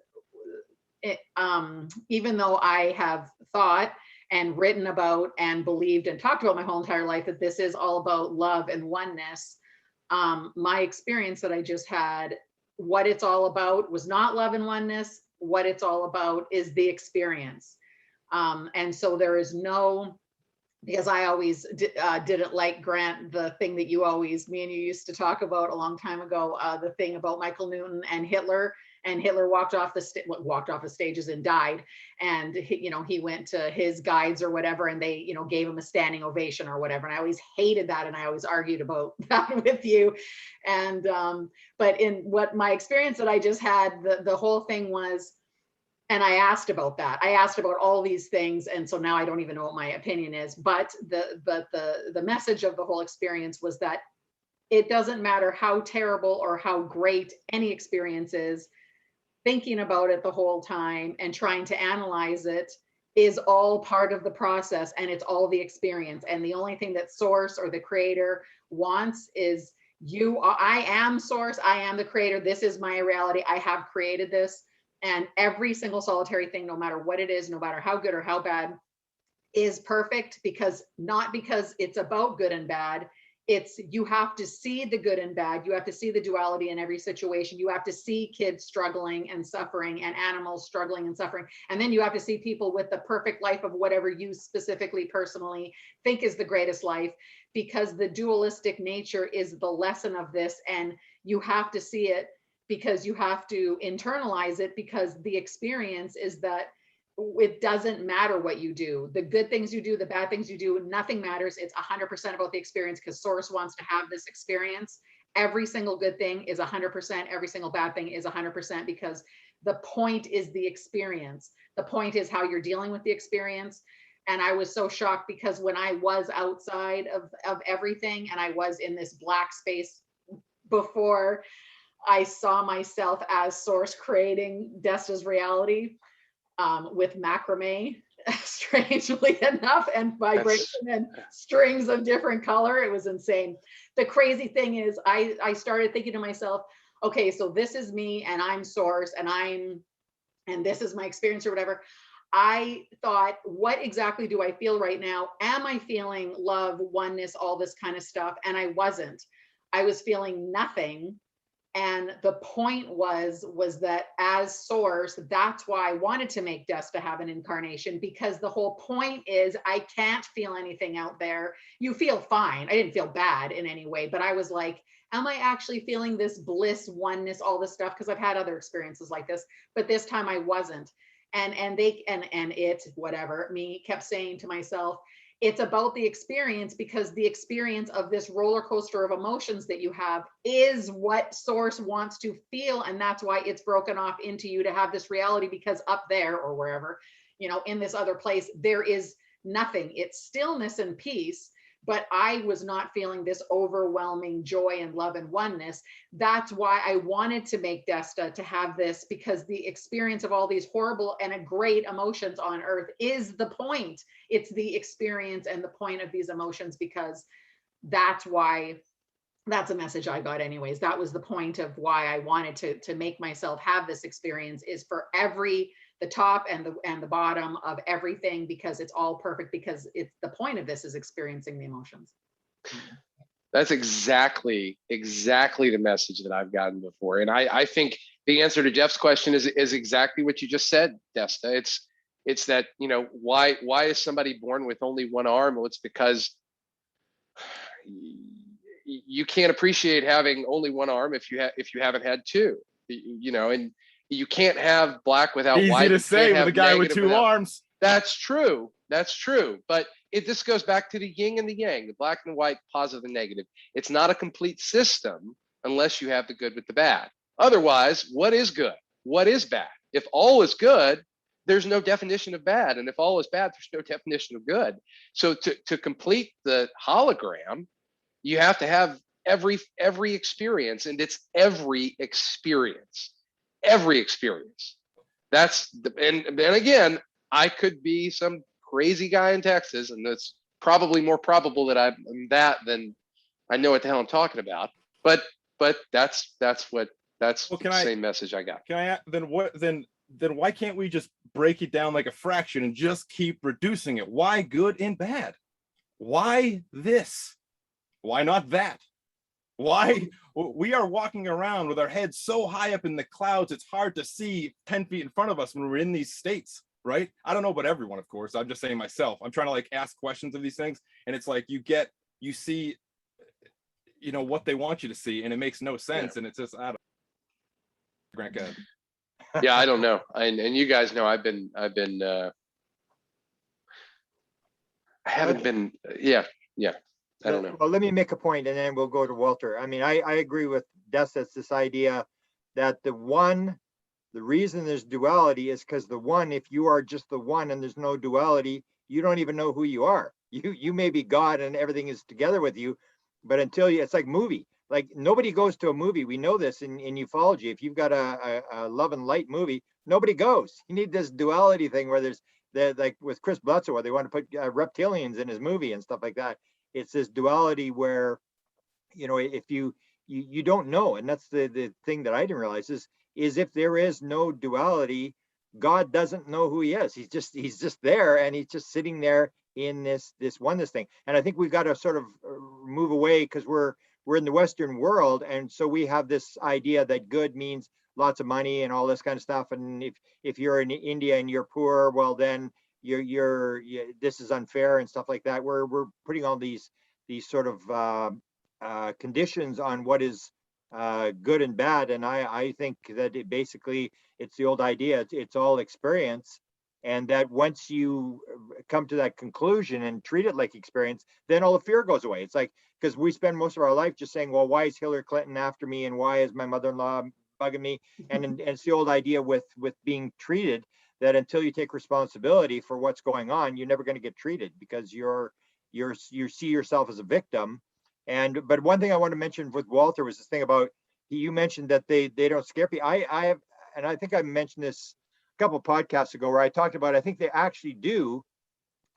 even though I have thought and written about and believed and talked about my whole entire life that this is all about love and oneness, my experience that I just had, what it's all about was not love and oneness. What it's all about is the experience. And so there is no, because I always didn't like, Grant, the thing that me and you used to talk about a long time ago, the thing about Michael Newton and Hitler. And Hitler walked off the stages and died. And he went to his guides or whatever, and they gave him a standing ovation or whatever. And I always hated that, and I always argued about that with you. And but in what my experience that I just had, the whole thing was, and I asked about that. I asked about all these things, and so now I don't even know what my opinion is. But the message of the whole experience was that it doesn't matter how terrible or how great any experience is. Thinking about it the whole time and trying to analyze it is all part of the process, and it's all the experience. And the only thing that source or the creator wants is I am source, I am the creator, this is my reality, I have created this. And every single solitary thing, no matter what it is, no matter how good or how bad, is perfect, not because it's about good and bad. You have to see the good and bad. You have to see the duality in every situation. You have to see kids struggling and suffering, and animals struggling and suffering. And then you have to see people with the perfect life of whatever you specifically, personally think is the greatest life, because the dualistic nature is the lesson of this. And you have to see it, because you have to internalize it, because the experience is that it doesn't matter what you do. The good things you do, the bad things you do, nothing matters. It's 100% about the experience, because source wants to have this experience. Every single good thing is 100%. Every single bad thing is 100%, because the point is the experience. The point is how you're dealing with the experience. And I was so shocked, because when I was outside of everything, and I was in this black space before, I saw myself as source creating Desta's reality, with macrame, strangely enough, and vibration and strings of different color. It was insane. The crazy thing is, I started thinking to myself, okay, so this is me, and I'm source, and this is my experience, or whatever. I thought, what exactly do I feel right now? Am I feeling love, oneness, all this kind of stuff? And I wasn't. I was feeling nothing. And the point was that as source, that's why I wanted to make Desta have an incarnation, because the whole point is I can't feel anything out there. You feel fine. I didn't feel bad in any way, but I was like, am I actually feeling this bliss, oneness, all this stuff? Because I've had other experiences like this, but this time I wasn't. And it, whatever, me kept saying to myself, it's about the experience, because the experience of this roller coaster of emotions that you have is what source wants to feel. And that's why it's broken off into you to have this reality, because up there, or wherever, in this other place, there is nothing. It's stillness and peace. But I was not feeling this overwhelming joy and love and oneness. That's why I wanted to make Desta to have this, because the experience of all these horrible and great emotions on earth is the point. It's the experience and the point of these emotions, because that's a message I got anyways. That was the point of why I wanted to make myself have this experience, is for the top and the bottom of everything, because it's all perfect, because it's the point of this is experiencing the emotions. That's exactly the message that I've gotten before. And I think the answer to Jeff's question is exactly what you just said, Desta. It's that, why is somebody born with only one arm? Well, it's because you can't appreciate having only one arm if you haven't had two, and you can't have black without white. Easy to say with a guy with two arms. That's true. But this goes back to the yin and the yang, the black and white, positive and negative. It's not a complete system unless you have the good with the bad. Otherwise, what is good? What is bad? If all is good, there's no definition of bad. And if all is bad, there's no definition of good. So to complete the hologram, you have to have every experience, and it's every experience. That's and again, I could be some crazy guy in Texas, and it's probably more probable that I'm that than I know what the hell I'm talking about. But that's the same message I got. Can I then why can't we just break it down like a fraction and just keep reducing it? Why good and bad? Why this? Why not that? Why we are walking around with our heads so high up in the clouds, it's hard to see 10 feet in front of us when we're in these states, right? I don't know about everyone, of course. I'm just saying myself. I'm trying to ask questions of these things, and it's like you see, what they want you to see, and it makes no sense. Yeah. And it's just, I don't know. Grant, go ahead. Yeah, I don't know. And you guys know I haven't been, yeah. I don't know. Well, let me make a point, and then we'll go to Walter. I mean, I agree with Desta. It's this idea that the reason there's duality is because the one, if you are just the one and there's no duality, you don't even know who you are. You may be God and everything is together with you, but it's like movie. Like nobody goes to a movie. We know this in ufology. If you've got a love and light movie, nobody goes. You need this duality thing where there's like with Chris Bledsoe, where they want to put reptilians in his movie and stuff like that. It's this duality where, if you don't know, and that's the thing that I didn't realize is if there is no duality, God doesn't know who he is. He's just there, and he's just sitting there in this oneness thing. And I think we've got to sort of move away, because we're in the Western world, and so we have this idea that good means lots of money and all this kind of stuff. And if you're in India and you're poor, well then you're this is unfair and stuff like that. We're putting all these sort of conditions on what is good and bad. And I think that basically it's the old idea. It's all experience. And that once you come to that conclusion and treat it like experience, then all the fear goes away. It's like, because we spend most of our life just saying, well, why is Hillary Clinton after me? And why is my mother-in-law bugging me? And it's the old idea with being treated, that until you take responsibility for what's going on, you're never going to get treated, because you see yourself as a victim. But one thing I want to mention with Walter was this thing about, you mentioned that they don't scare people. I have, and I think I mentioned this a couple of podcasts ago, where I talked about, I think they actually do.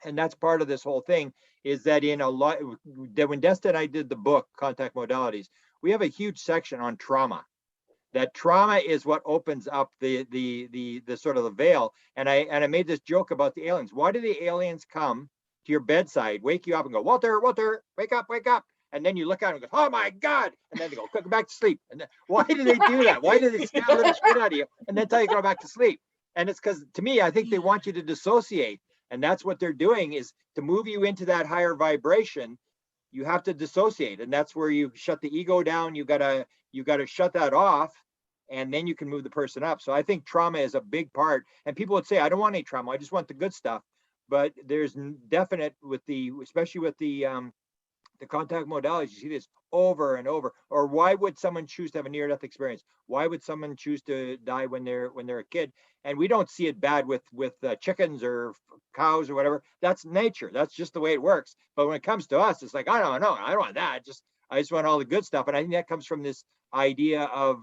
And that's part of this whole thing, is that in a lot, that when Desta and I did the book Contact Modalities, we have a huge section on trauma. That trauma is what opens up the sort of the veil. And I made this joke about the aliens. Why do the aliens come to your bedside, wake you up and go, Walter, wake up, wake up? And then you look at them and go, oh my God. And then they go back to sleep. And then, why do they do that? Why do they scare the little shit out of you and then tell you to go back to sleep? And it's because, to me, I think they want you to dissociate. And that's what they're doing, is to move you into that higher vibration. You have to dissociate. And that's where you shut the ego down. You gotta shut that off. And then you can move the person up. So I think trauma is a big part. And people would say, I don't want any trauma, I just want the good stuff. But there's definite, especially with the contact modalities, you see this over and over. Or why would someone choose to have a near-death experience? Why would someone choose to die when they're a kid? And we don't see it bad with chickens or cows or whatever. That's nature. That's just the way it works. But when it comes to us, it's like, I don't want that. I just want all the good stuff. And I think that comes from this idea of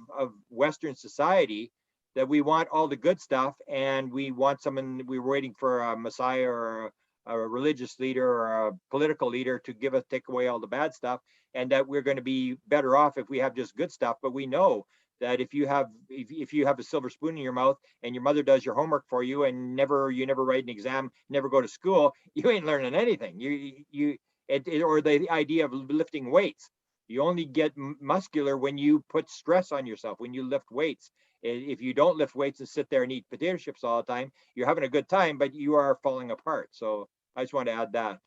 Western society, that we want all the good stuff, and we want someone, we're waiting for a messiah or a religious leader or a political leader to take away all the bad stuff, and that we're going to be better off if we have just good stuff. But we know that if you have a silver spoon in your mouth and your mother does your homework for you, and you never write an exam, never go to school, you ain't learning anything. Or the idea of lifting weights. You only get muscular when you put stress on yourself, when you lift weights. If you don't lift weights and sit there and eat potato chips all the time, you're having a good time, but you are falling apart. So I just want to add that.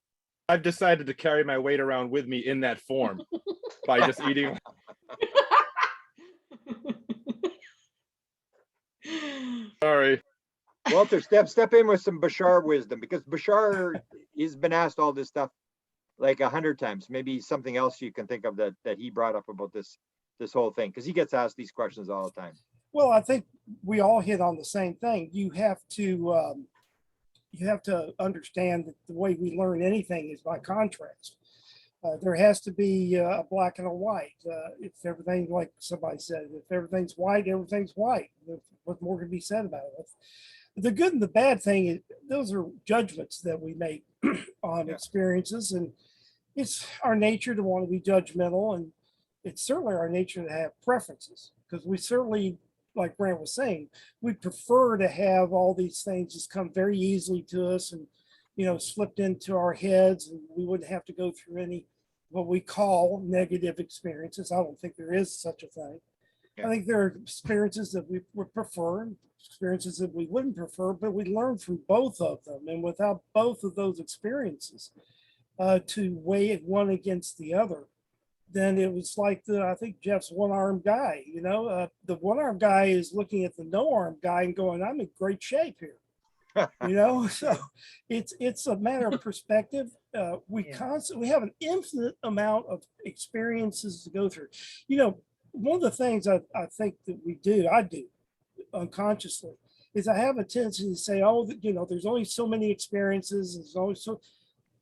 I've decided to carry my weight around with me in that form by just eating. Sorry. Walter, step in with some Bashar wisdom, because Bashar has been asked all this stuff like 100 times. Maybe something else you can think of that he brought up about this whole thing, because he gets asked these questions all the time. Well, I think we all hit on the same thing. You have to understand that the way we learn anything is by contrast. There has to be a black and a white. If everything, like somebody said, if everything's white, everything's white. What more can be said about it? The good and the bad thing is, those are judgments that we make on experiences, and it's our nature to want to be judgmental, and it's certainly our nature to have preferences, because we certainly, like Grant was saying, we prefer to have all these things just come very easily to us and, slipped into our heads, and we wouldn't have to go through any what we call negative experiences. I don't think there is such a thing. I think there are experiences that we would prefer, experiences that we wouldn't prefer, but we learn from both of them. And without both of those experiences to weigh one against the other, then it was like I think Jeff's one-armed guy. The one-armed guy is looking at the no-armed guy and going, I'm in great shape here. So it's a matter of perspective. We have an infinite amount of experiences to go through. One of the things I think that I do unconsciously, is I have a tendency to say, there's only so many experiences. There's always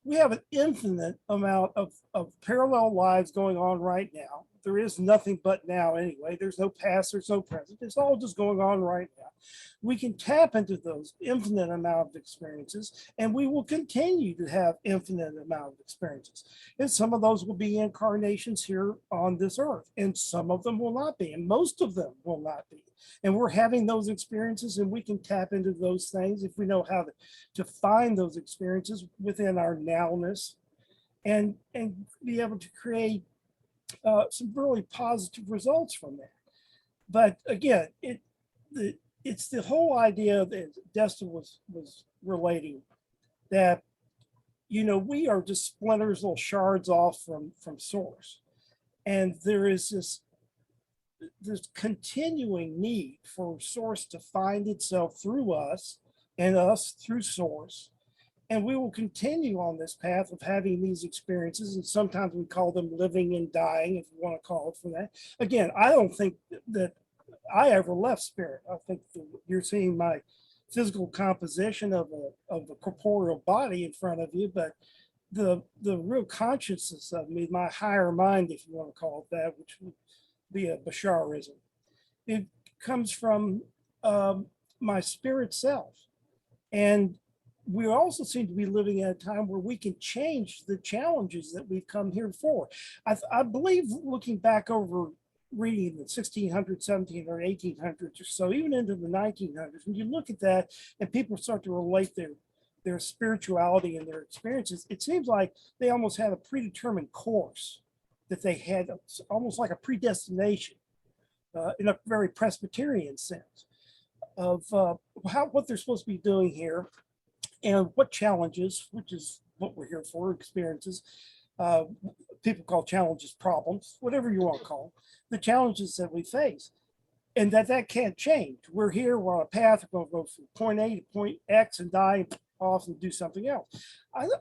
we have an infinite amount of parallel lives going on right now. There is nothing but now anyway. There's no past, there's no present. It's all just going on right now. We can tap into those infinite amount of experiences, and we will continue to have infinite amount of experiences. And some of those will be incarnations here on this earth, and some of them will not be, and most of them will not be. And we're having those experiences, and we can tap into those things if we know how to find those experiences within our nowness, and be able to create some really positive results from that. But again, it's the whole idea that Desta was relating, that we are just splinters, little shards off from source, and there is this there's continuing need for source to find itself through us and us through source. And we will continue on this path of having these experiences. And sometimes we call them living and dying, if you want to call it for that. Again, I don't think that I ever left spirit. I think you're seeing my physical composition of a corporeal body in front of you, but the real consciousness of me, my higher mind, if you want to call it that, which would be a Basharism, it comes from my spirit self. And we also seem to be living at a time where we can change the challenges that we've come here for. I believe, looking back over reading the 1600s, 1700s, or 1800s or so, even into the 1900s, when you look at that and people start to relate their spirituality and their experiences, it seems like they almost had a predetermined course, that they had almost like a predestination in a very Presbyterian sense of what they're supposed to be doing here and what challenges, which is what we're here for, experiences. People call challenges problems, whatever you want to call them, the challenges that we face, and that can't change. We're here, we're on a path, we're going to go from point A to point X and die off and do something else.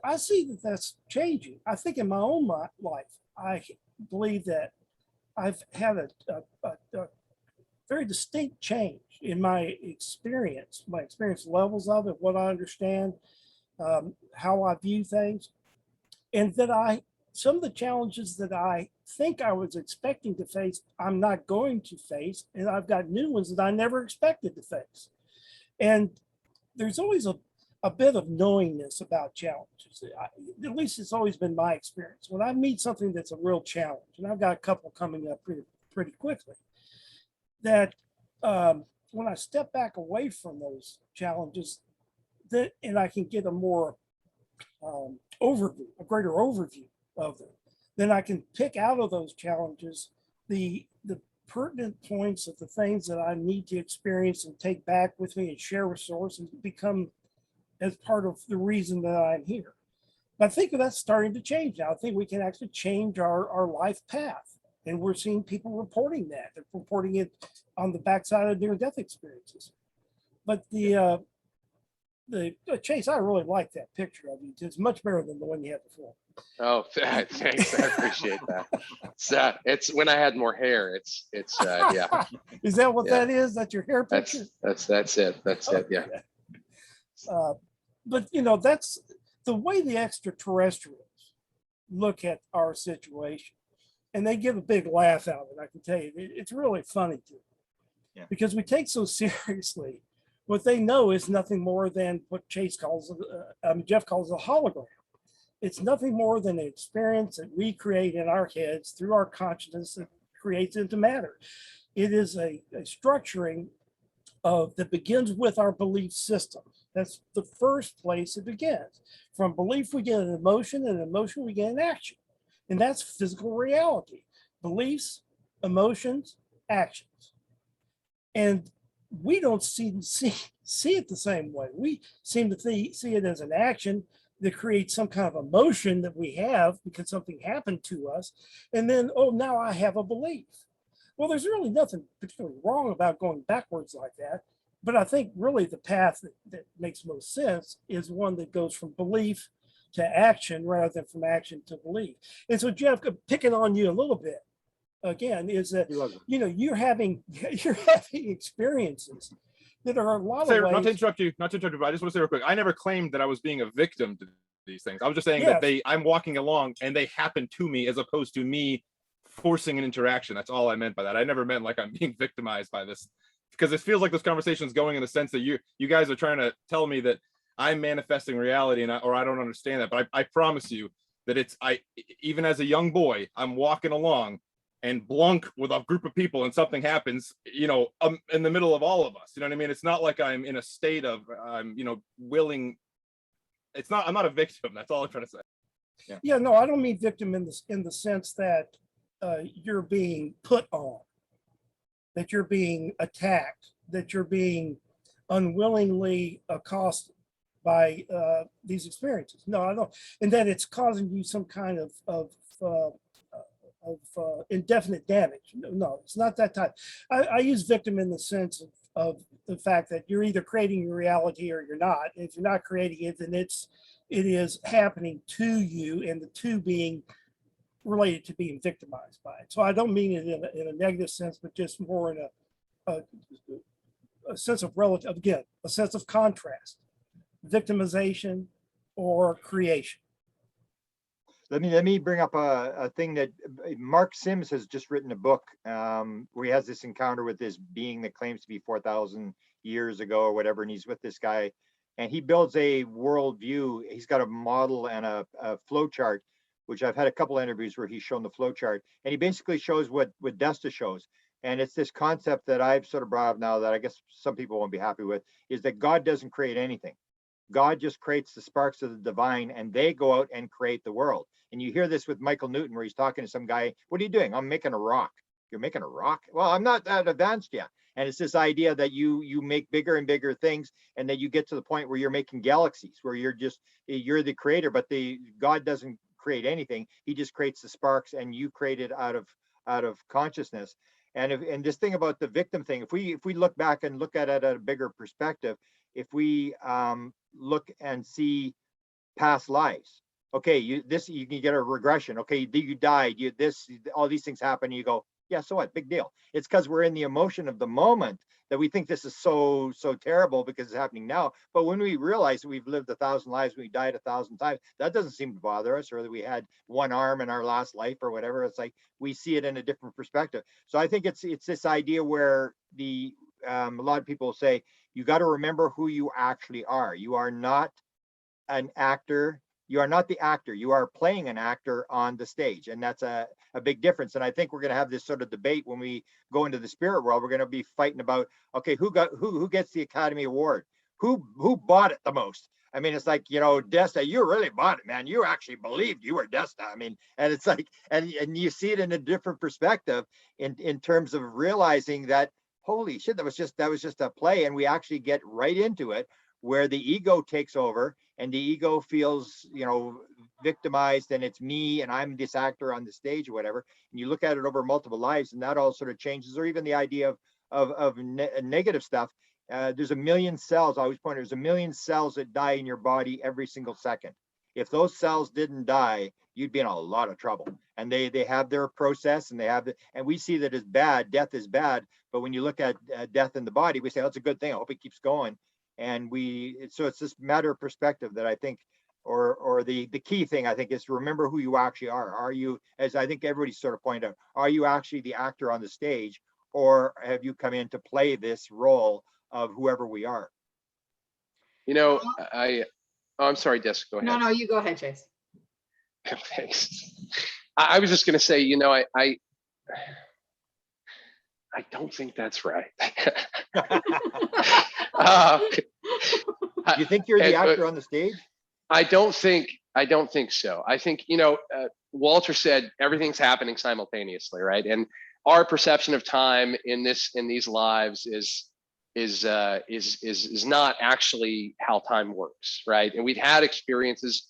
I see that that's changing. I think in my own life, I believe that I've had a very distinct change in my experience levels of it, what I understand, how I view things, and that some of the challenges that I think I was expecting to face, I'm not going to face, and I've got new ones that I never expected to face. And there's always a bit of knowingness about challenges. At least it's always been my experience. When I meet something that's a real challenge, and I've got a couple coming up pretty quickly, that when I step back away from those challenges, and I can get a more a greater overview of them, then I can pick out of those challenges the pertinent points of the things that I need to experience and take back with me and share with source and become as part of the reason that I'm here. But I think that's starting to change now. I think we can actually change our life path. And we're seeing people reporting that. They're reporting it on the backside of near-death experiences. But the Chase, I really like that picture of you. It's much better than the one you had before. Oh, thanks. I appreciate that. It's when I had more hair. It's yeah. Is that what that is? That's your hair picture? That's it. That's it. Yeah. But that's the way the extraterrestrials look at our situation, and they give a big laugh out of it. I can tell you, it's really funny too, because we take so seriously what they know is nothing more than what Jeff calls a hologram. It's nothing more than an experience that we create in our heads through our consciousness that creates into matter. It is a structuring that begins with our belief system. That's the first place it begins. From belief, we get an emotion, and emotion, we get an action. And that's physical reality. Beliefs, emotions, actions. And we don't see it the same way. We seem to see it as an action that creates some kind of emotion that we have because something happened to us. And then, oh, now I have a belief. Well, there's really nothing particularly wrong about going backwards like that. But I think really the path that makes most sense is one that goes from belief to action rather than from action to belief. And so, Jeff, picking on you a little bit again, is that you're having experiences that are a lot of ways. Not to interrupt you, but I just want to say real quick, I never claimed that I was being a victim to these things. I was just saying that I'm walking along and they happen to me as opposed to me forcing an interaction. That's all I meant by that. I never meant like I'm being victimized by this, because it feels like this conversation is going in the sense that you guys are trying to tell me that I'm manifesting reality or I don't understand that. But I promise you that even as a young boy, I'm walking along and blunk with a group of people and something happens, in the middle of all of us. You know what I mean? It's not like I'm in a state of, willing. I'm not a victim. That's all I'm trying to say. Yeah, no, I don't mean victim in the sense that you're being put on, that you're being attacked, that you're being unwillingly accosted by these experiences. No, I don't. And that it's causing you some kind of indefinite damage. No, it's not that type. I use victim in the sense of the fact that you're either creating your reality or you're not. If you're not creating it, then it is happening to you, and the two being related to being victimized by it. So I don't mean it in a negative sense, but just more in a sense of relative, again, a sense of contrast, victimization or creation. Let me bring up a thing that Mark Sims has just written a book where he has this encounter with this being that claims to be 4,000 years ago or whatever, and he's with this guy, and he builds a worldview. He's got a model and a flow chart, which I've had a couple of interviews where he's shown the flow chart, and he basically shows what Desta shows. And it's this concept that I've sort of brought up now that I guess some people won't be happy with, is that God doesn't create anything. God just creates the sparks of the divine, and they go out and create the world. And you hear this with Michael Newton, where he's talking to some guy, what are you doing? I'm making a rock. You're making a rock? Well, I'm not that advanced yet. And it's this idea that you make bigger and bigger things, and that you get to the point where you're making galaxies, where you're the creator, but God doesn't create anything. He just creates the sparks, and you create it out of consciousness. And this thing about the victim thing, if we look back and look at it at a bigger perspective, if we look and see past lives, okay, you can get a regression. Okay, you died, all these things happen, and you go, yeah, so what, big deal. It's because we're in the emotion of the moment that we think this is so terrible because it's happening now. But when we realize that we've lived 1,000 lives, we died 1,000 times, that doesn't seem to bother us, or that we had one arm in our last life or whatever. It's like we see it in a different perspective. So I think it's this idea where a lot of people say, you got to remember who you actually are. You are not an actor. You are not the actor. You are playing an actor on the stage. And that's a big difference. And I think we're going to have this sort of debate when we go into the spirit world. We're going to be fighting about, okay, who gets the Academy Award? Who bought it the most? I mean, it's like, Desta, you really bought it, man. You actually believed you were Desta. I mean, and it's like, and you see it in a different perspective in terms of realizing that, holy shit, that was just a play. And we actually get right into it, where the ego takes over, and the ego feels, victimized, and it's me, and I'm this actor on the stage or whatever. And you look at it over multiple lives, and that all sort of changes. Or even the idea of negative stuff. There's 1 million cells. I always point out, there's 1 million cells that die in your body every single second. If those cells didn't die, you'd be in a lot of trouble. And they have their process, and and we see that as bad. Death is bad. But when you look at death in the body, we say, oh, it's a good thing. I hope it keeps going. And so it's this matter of perspective that I think, or the key thing I think is to remember who you actually are. Are you, as I think everybody sort of pointed out, are you actually the actor on the stage, or have you come in to play this role of whoever we are? I'm sorry, Desta, go ahead. No, you go ahead, Chase. Thanks. I was just going to say, I don't think that's right. You think you're the actor on the stage? I don't think so. I think, Walter said everything's happening simultaneously, right? And our perception of time in these lives is not actually how time works, right? And we've had experiences,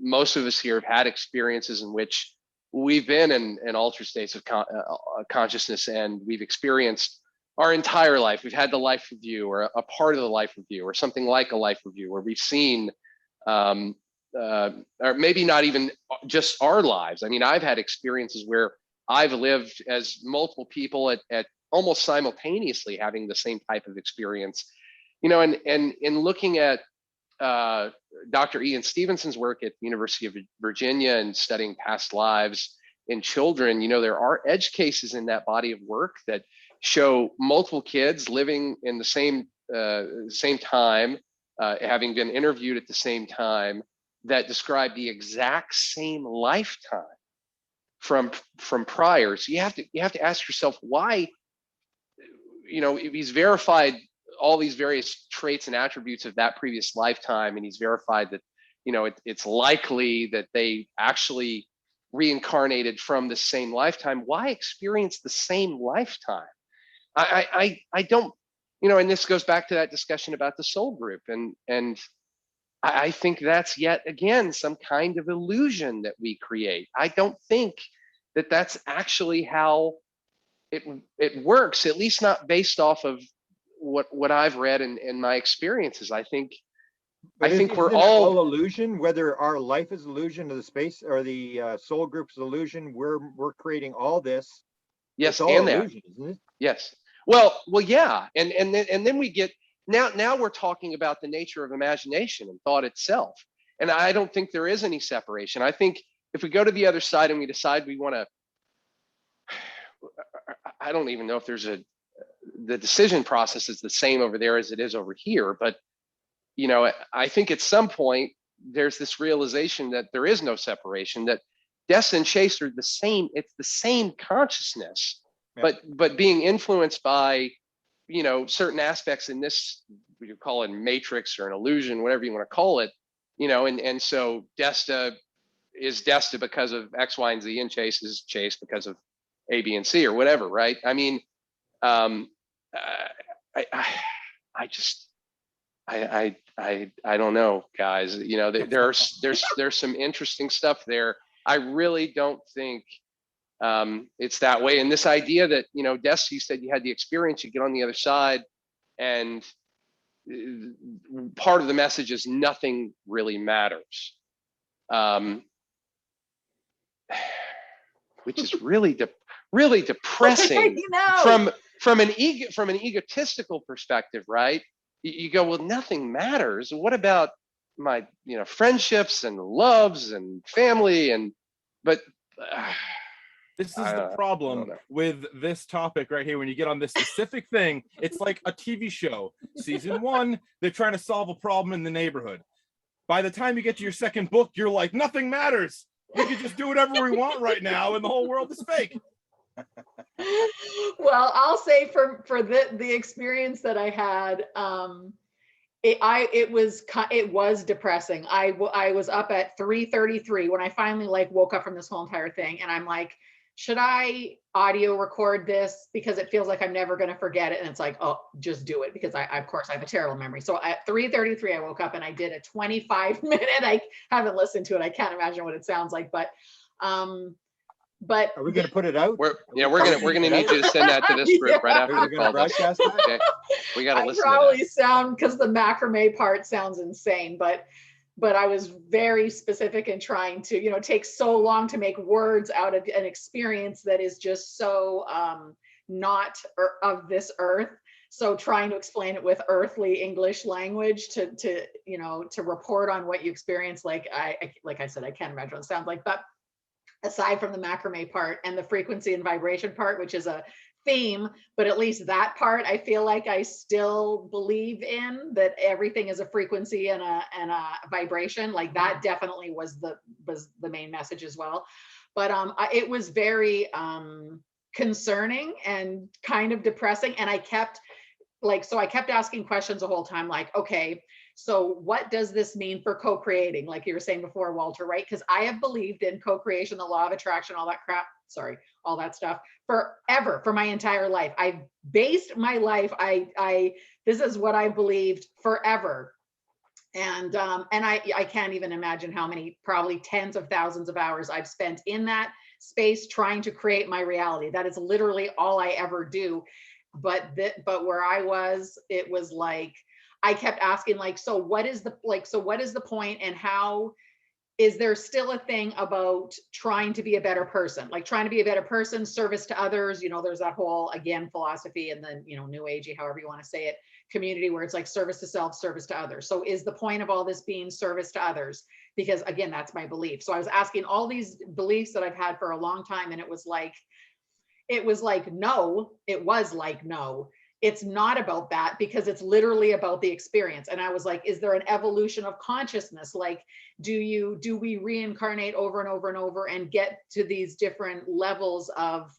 most of us here have had experiences in which we've been in altered states of consciousness, and we've experienced our entire life. We've had the life review, or a part of the life review, or something like a life review, where we've seen, or maybe not even just our lives. I mean, I've had experiences where I've lived as multiple people at almost simultaneously having the same type of experience, and in looking at Dr. Ian Stevenson's work at the University of Virginia and studying past lives in children, there are edge cases in that body of work that show multiple kids living in the same time, having been interviewed at the same time, that describe the exact same lifetime from prior. So you have to ask yourself why, if he's verified all these various traits and attributes of that previous lifetime, and he's verified that, it's likely that they actually reincarnated from the same lifetime, why experience the same lifetime? I don't, and this goes back to that discussion about the soul group. And I think that's yet again some kind of illusion that we create. I don't think that that's actually how it works, at least not based off of what I've read and my experiences. I think But we're isn't it all illusion, whether our life is illusion or the space or the soul group's illusion, we're creating all this. yes, It's all and that. illusion, isn't it? Yes. Well, yeah, and then we get now we're talking about the nature of imagination and thought itself, and I don't think there is any separation. I think if we go to the other side and we decide we want to, I don't even know if there's the decision process is the same over there as it is over here, but you know, I think at some point there's this realization that there is no separation, that Desta and Chase are the same. It's the same consciousness, Yeah. but being influenced by, you know, certain aspects in this, you call it matrix or an illusion, whatever you want to call it, you know, and so Desta is Desta because of X, Y, and Z, and Chase is Chase because of A, B, and C, or whatever, right? I mean, I just, I don't know, guys. You know, there's some interesting stuff there. I really don't think it's that way. And this idea that, you know, Desta, you said you had the experience, you get on the other side, and part of the message is nothing really matters, which is really depressing from an egotistical perspective, right? You go, well, nothing matters. What about my, you know, friendships and loves and family but This is I the don't problem know. with this topic right here. When you get on this specific thing, it's like a TV show. Season 1, they're trying to solve a problem in the neighborhood. By the time you get to your second book, you're like, nothing matters. We can just do whatever we want right now, and the whole world is fake. Well, I'll say for the experience that I had, it was depressing. I was up at 3:33 when I finally like woke up from this whole entire thing, and I'm like, should I audio record this, because it feels like I'm never going to forget it? And it's like, oh, just do it, because of course I have a terrible memory. So at 3:33 I woke up and I did a 25-minute. I haven't listened to it. I can't imagine what it sounds like, but Are we going to put it out? We're gonna need you to send that to this group right after Are we the going to call. Dustin. broadcast that? Okay, we got to I listen to probably that. sound, because the macrame part sounds insane, but I was very specific in trying to, you know, it takes so long to make words out of an experience that is just so not of this earth. So trying to explain it with earthly English language to you know, to report on what you experience, like I said, I can't imagine what it sounds like. But aside from the macrame part and the frequency and vibration part, which is a theme, but at least that part, I feel like I still believe in, that everything is a frequency and a vibration. Like that definitely was the main message as well. But it was very concerning and kind of depressing. And I kept asking questions the whole time, like, okay, so what does this mean for co-creating? Like you were saying before, Walter, right? Because I have believed in co-creation, the law of attraction, all that crap, all that stuff forever, for my entire life. I've based my life, this is what I believed forever. And I can't even imagine how many, probably tens of thousands of hours I've spent in that space trying to create my reality. That is literally all I ever do. But where I was, it was like, I kept asking, like, so what is the point, and how is there still a thing about trying to be a better person, like trying to be a better person, service to others? You know, there's that whole, again, philosophy, and then, you know, new agey, however you want to say it, community, where it's like service to self, service to others. So is the point of all this being service to others? Because again, that's my belief. So I was asking all these beliefs that I've had for a long time, and it was like, no, it's not about that, because it's literally about the experience. And I was like, is there an evolution of consciousness? Like, do we reincarnate over and over and over and get to these different levels of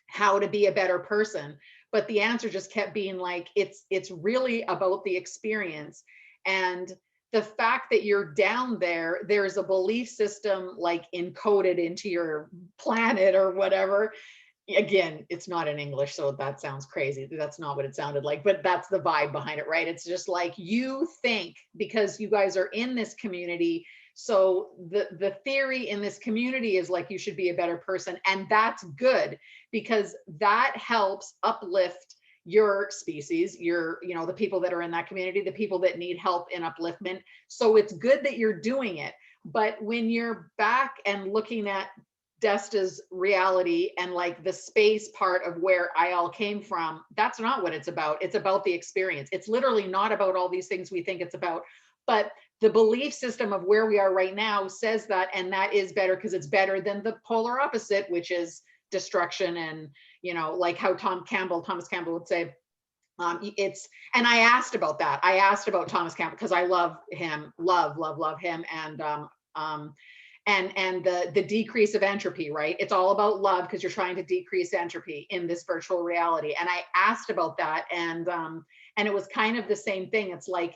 how to be a better person? But the answer just kept being like, it's really about the experience. And the fact that you're down there, there's a belief system like encoded into your planet or whatever. Again, it's not in English, so that sounds crazy. That's not what it sounded like, but that's the vibe behind it, right? It's just like, you think because you guys are in this community So the theory in this community is like, you should be a better person. And that's good, because that helps uplift your species, the people that are in that community, the people that need help in upliftment. So it's good that you're doing it. But when you're back and looking at Desta's reality and like the space part of where I all came from, that's not what it's about. It's about the experience. It's literally not about all these things we think it's about. But the belief system of where we are right now says that, and that is better because it's better than the polar opposite, which is destruction. And, like how Thomas Campbell would say, and I asked about that. I asked about Thomas Campbell because I love him, love him. And the decrease of entropy, right? It's all about love because you're trying to decrease entropy in this virtual reality. And I asked about that, and it was kind of the same thing. It's like,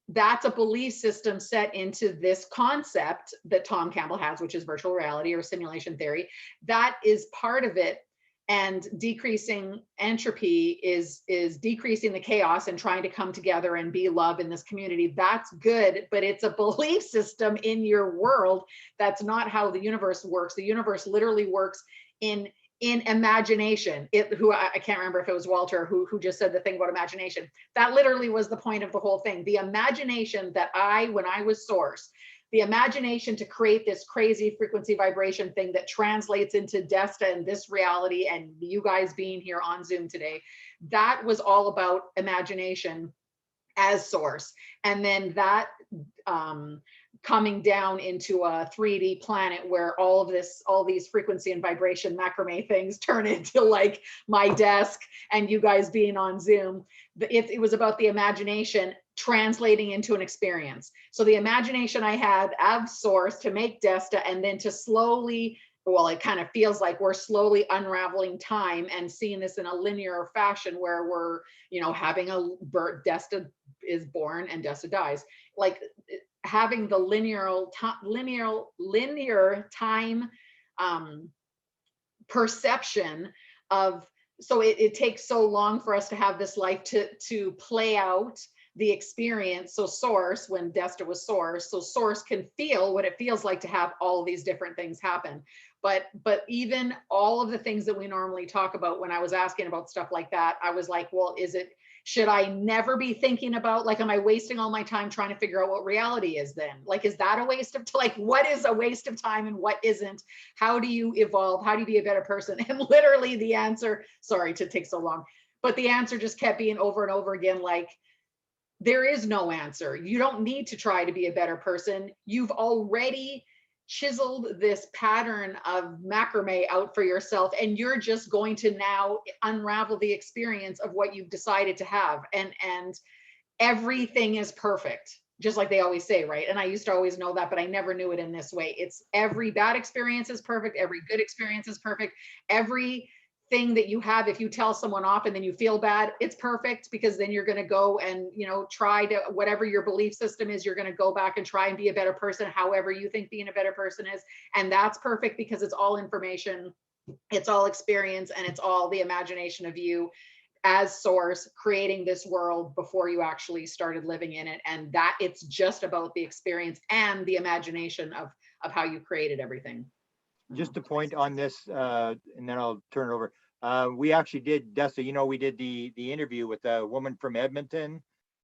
that's a belief system set into this concept that Tom Campbell has, which is virtual reality or simulation theory. That is part of it. And decreasing entropy is decreasing the chaos and trying to come together and be love in this community. That's good, but it's a belief system in your world. That's not how the universe works. The universe literally works in imagination. I can't remember if it was Walter who just said the thing about imagination. That literally was the point of the whole thing. The imagination that when I was Source, the imagination to create this crazy frequency vibration thing that translates into Desta and this reality and you guys being here on Zoom today, that was all about imagination as Source. And then that coming down into a 3D planet where all these frequency and vibration macrame things turn into like my desk and you guys being on Zoom. It was about the imagination translating into an experience. So the imagination I had of Source to make Desta, and then to slowly, well, it kind of feels like we're slowly unraveling time and seeing this in a linear fashion where we're, having Desta is born and Desta dies. Like having the linear time perception of, so it takes so long for us to have this life to play out the experience. So Source, when Desta was Source, so Source can feel what it feels like to have all of these different things happen. But even all of the things that we normally talk about, when I was asking about stuff like that, I was like, well, should I never be thinking about, like, am I wasting all my time trying to figure out what reality is then? Like, is that a waste of, like, what is a waste of time and what isn't? How do you evolve? How do you be a better person? And literally the answer, sorry to take so long, but the answer just kept being over and over again, like, there is no answer. You don't need to try to be a better person. You've already chiseled this pattern of macrame out for yourself, and you're just going to now unravel the experience of what you've decided to have. And everything is perfect, just like they always say, right? And I used to always know that, but I never knew it in this way. It's every bad experience is perfect. Every good experience is perfect. Every thing that you have, if you tell someone off and then you feel bad, it's perfect, because then you're going to go and try to, whatever your belief system is, you're going to go back and try and be a better person however you think being a better person is. And that's perfect because it's all information, it's all experience, and it's all the imagination of you as Source creating this world before you actually started living in it. And that it's just about the experience and the imagination of how you created everything. Just a point on this, and then I'll turn it over. We actually did, Desta, we did the interview with a woman from Edmonton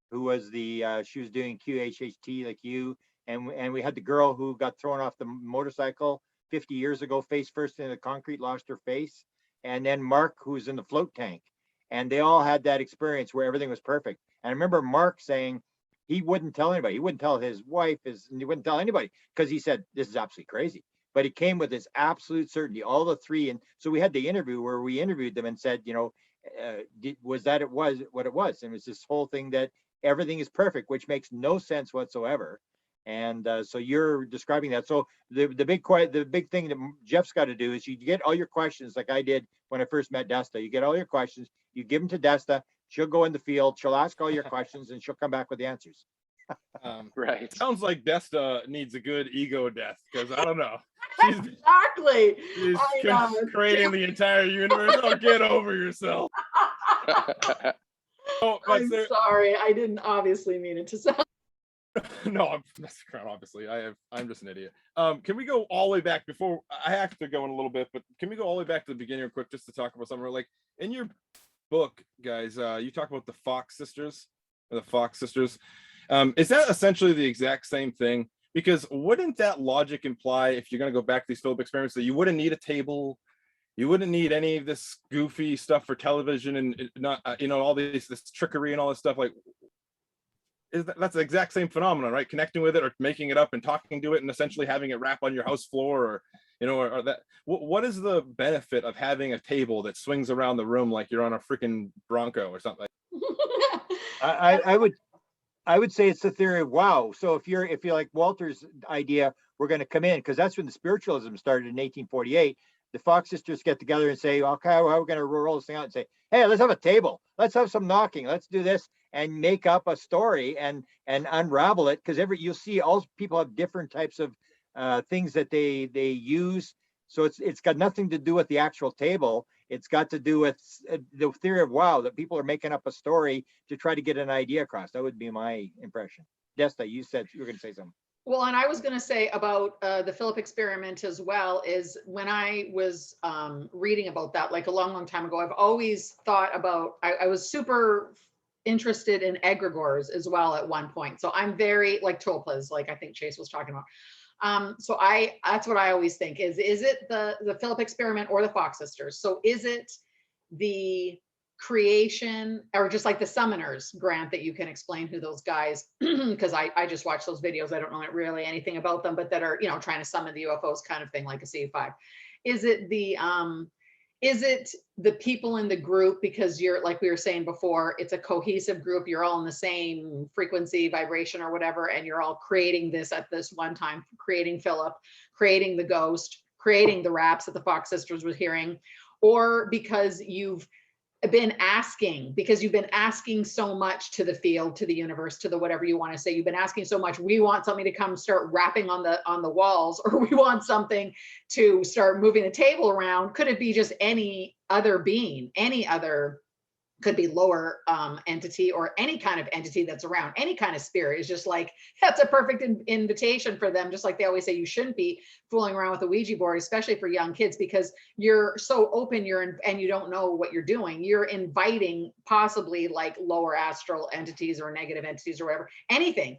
who was she was doing QHHT like you, and we had the girl who got thrown off the motorcycle 50 years ago, face first into the concrete, lost her face, and then Mark, who's in the float tank, and they all had that experience where everything was perfect. And I remember Mark saying he wouldn't tell anybody, he wouldn't tell his wife, he wouldn't tell anybody, because he said this is absolutely crazy. But it came with this absolute certainty, all the three. And so we had the interview where we interviewed them and said, was that it was what it was? And it was this whole thing that everything is perfect, which makes no sense whatsoever. And so you're describing that. So the big thing that Jeff's got to do is you get all your questions, like I did when I first met Desta. You get all your questions, you give them to Desta. She'll go in the field, she'll ask all your questions, and she'll come back with the answers. Right. Sounds like Desta needs a good ego death, because I don't know. Exactly. She's creating the entire universe. Oh, get over yourself. I'm sorry. I didn't obviously mean it to sound No, I'm messing around. Obviously, I'm just an idiot. Can we go all the way back before I have to go in a little bit, but can we go all the way back to the beginning real quick just to talk about something like in your book, guys? You talk about the Fox sisters, or the Fox sisters. Is that essentially the exact same thing? Because wouldn't that logic imply, if you're going to go back to these Philip experiments, that you wouldn't need a table, you wouldn't need any of this goofy stuff for television, and not all this trickery and all this stuff? Like, that's the exact same phenomenon, right? Connecting with it or making it up and talking to it and essentially having it rap on your house floor, or or that. What is the benefit of having a table that swings around the room like you're on a freaking Bronco or something? I would say it's the theory of wow. So if you're like Walter's idea, we're going to come in, because that's when the spiritualism started in 1848. The Fox sisters get together and say, okay, well, we're going to roll this thing out and say, hey, let's have a table. Let's have some knocking. Let's do this and make up a story and unravel it. Because you'll see all people have different types of things that they use. So it's got nothing to do with the actual table. It's got to do with the theory of wow, that people are making up a story to try to get an idea across. That would be my impression. Desta, you said you were going to say something. Well, and I was going to say about the Philip experiment as well, is when I was reading about that, like a long, long time ago, I've always thought about, I was super interested in egregores as well at one point. So I'm very like tulpas, like I think Chase was talking about. So that's what I always think is it the Philip experiment or the Fox sisters? So is it the creation, or just like the summoners, Grant, that you can explain who those guys, because I just watched those videos. I don't know really anything about them, but that are, trying to summon the UFOs kind of thing, like a C5. Is it the people in the group, because you're, like we were saying before, it's a cohesive group, you're all in the same frequency, vibration or whatever, and you're all creating this at this one time, creating Philip, creating the ghost, creating the raps that the Fox sisters was hearing? Or because you've been asking so much to the field, to the universe, to the whatever you want to say, you've been asking so much, we want something to come start rapping on the walls, or we want something to start moving the table around? Could it be just any other being, any other, could be lower entity, or any kind of entity that's around, any kind of spirit? Is just like, that's a perfect invitation for them. Just like they always say, you shouldn't be fooling around with a Ouija board, especially for young kids, because you're so open, and you don't know what you're doing. You're inviting possibly like lower astral entities or negative entities or whatever, anything,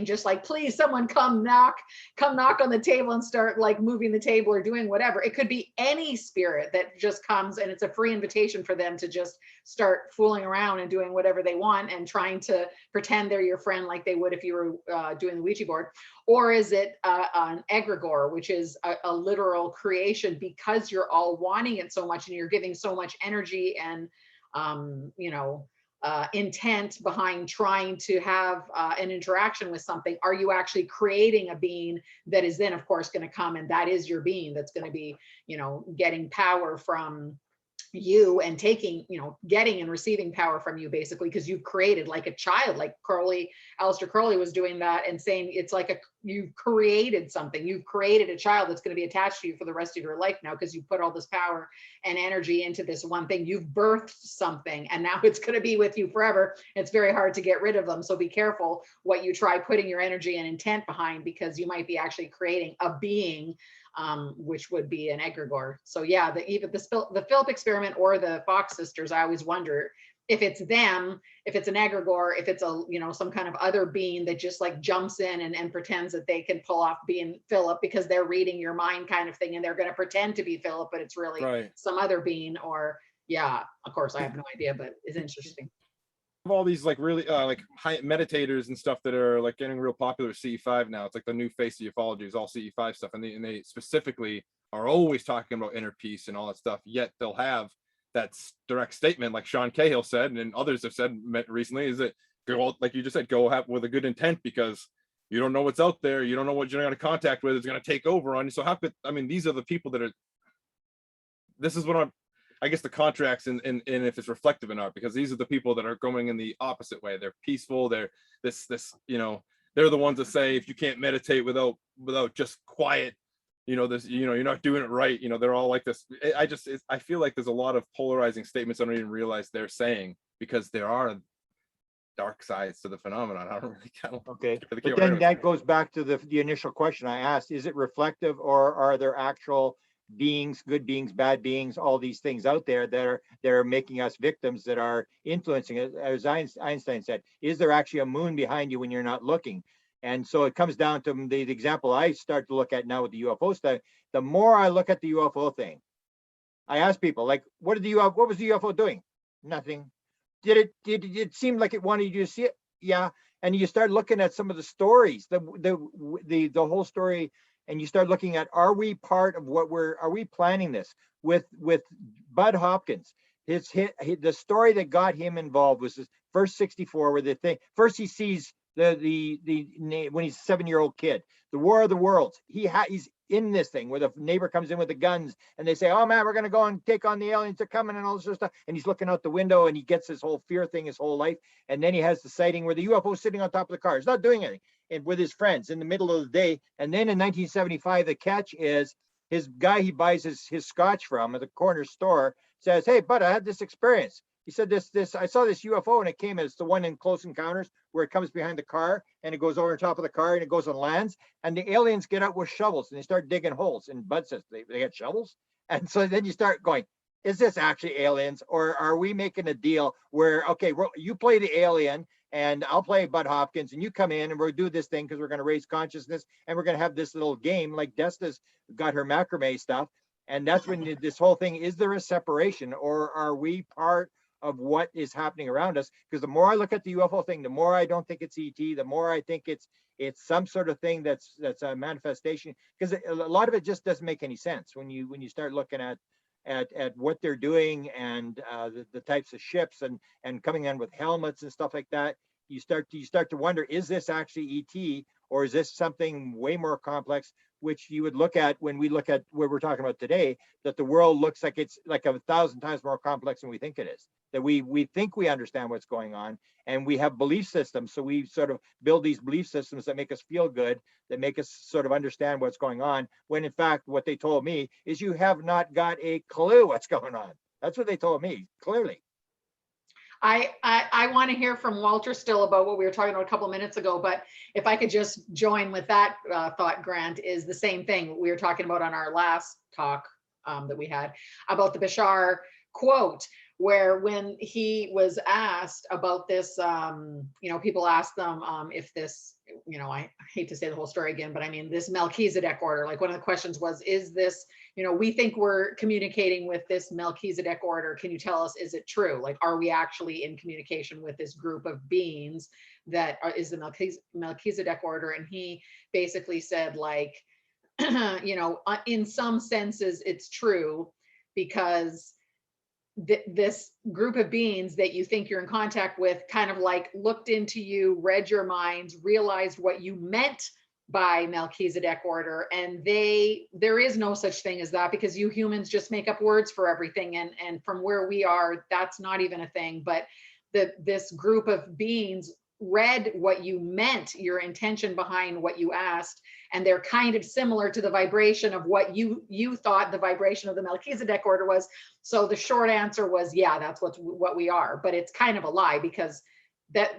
just like, please, someone come knock on the table and start like moving the table or doing whatever. It could be any spirit that just comes, and it's a free invitation for them to just start fooling around and doing whatever they want and trying to pretend they're your friend like they would if you were doing the Ouija board. Or is it an egregore, which is a literal creation, because you're all wanting it so much and you're giving so much energy and intent behind trying to have an interaction with something? Are you actually creating a being that is then of course going to come, and that is your being that's going to be getting power from you and taking, getting and receiving power from you, basically, because you've created, like a child, like Aleister Crowley was doing that and saying it's like you've created something, you've created a child that's going to be attached to you for the rest of your life now, because you put all this power and energy into this one thing. You've birthed something, and now it's going to be with you forever. It's very hard to get rid of them, so be careful what you try putting your energy and intent behind, because you might be actually creating a being, which would be an egregore. So yeah, even the Philip experiment or the Fox sisters, I always wonder if it's them, if it's an egregore, if it's a some kind of other being that just like jumps in and pretends that they can pull off being Philip, because they're reading your mind kind of thing, and they're going to pretend to be Philip, but it's really some other being. Or yeah, of course I have no idea, but it's interesting. All these like really like high meditators and stuff that are like getting real popular, CE5 now. It's like the new face of ufology is all CE5 stuff, and they specifically are always talking about inner peace and all that stuff, yet they'll have that direct statement, like Sean Cahill said and others have said recently, is that go, like you just said, go have with a good intent, because you don't know what's out there, you don't know what you're going to contact with is going to take over on you. So how could, I mean, these are the people that are, this is what I guess the contracts and if it's reflective in art, because these are the people that are going in the opposite way. They're peaceful. They're this they're the ones that say, if you can't meditate without just quiet, this, you're not doing it right. They're all like this. I feel like there's a lot of polarizing statements I don't even realize they're saying, because there are dark sides to the phenomenon. I don't really kind of Okay, the but then that goes back to the initial question I asked, is it reflective, or are there actual beings, good beings, bad beings, all these things out there that are making us victims, that are influencing it? As Einstein said, is there actually a moon behind you when you're not looking? And so it comes down to the example I start to look at now with the UFO stuff. The more I look at the UFO thing, I ask people, like, what was the UFO doing? Nothing. Did it seem like it wanted you to see it? Yeah. And you start looking at some of the stories, the whole story, and you start looking at, are we part of are we planning this with Bud Hopkins? The story that got him involved was his first 64, where the thing first he sees when he's a 7-year-old kid, the War of the Worlds. He's in this thing where the neighbor comes in with the guns and they say, oh man, we're going to go and take on the aliens, they're coming, and all this sort of stuff. And he's looking out the window and he gets this whole fear thing his whole life. And then he has the sighting where the UFO is sitting on top of the car. He's not doing anything, and with his friends in the middle of the day. And then in 1975, the catch is his guy he buys his scotch from at the corner store says, hey, bud, I had this experience. He said, I saw this UFO, and it came as the one in Close Encounters where it comes behind the car and it goes over the top of the car and it goes and lands, and the aliens get out with shovels and they start digging holes. And Bud says, they get shovels? And so then you start going, is this actually aliens, or are we making a deal where, okay, you play the alien and I'll play Bud Hopkins, and you come in and we'll do this thing because we're going to raise consciousness and we're going to have this little game like Desta's got her macrame stuff. And that's when this whole thing, is there a separation, or are we part of what is happening around us? Because the more I look at the UFO thing, the more I don't think it's ET, the more I think it's some sort of thing that's a manifestation, because a lot of it just doesn't make any sense when you start looking at what they're doing, and the types of ships and coming in with helmets and stuff like that. You start to wonder, is this actually ET, or is this something way more complex, which you would look at when we look at what we're talking about today, that the world looks like it's like 1,000 times more complex than we think it is, that we think we understand what's going on, and we have belief systems. So we sort of build these belief systems that make us feel good, that make us sort of understand what's going on, when in fact, what they told me is you have not got a clue what's going on. That's what they told me, clearly. I want to hear from Walter still about what we were talking about a couple of minutes ago, but if I could just join with that thought, Grant, is the same thing we were talking about on our last talk that we had about the Bashar quote, where when he was asked about this, people asked them if this, I hate to say the whole story again, but I mean, this Melchizedek order, like one of the questions was, is this, we think we're communicating with this Melchizedek order. Can you tell us, is it true? Like, are we actually in communication with this group of beings that is the Melchizedek order? And he basically said, like, in some senses it's true, because this group of beings that you think you're in contact with kind of like looked into you, read your minds, realized what you meant by Melchizedek order, and there is no such thing as that, because you humans just make up words for everything, and from where we are, that's not even a thing. But this group of beings read what you meant, your intention behind what you asked, and they're kind of similar to the vibration of what you thought the vibration of the Melchizedek order was. So the short answer was, yeah, that's what we are. But it's kind of a lie, because that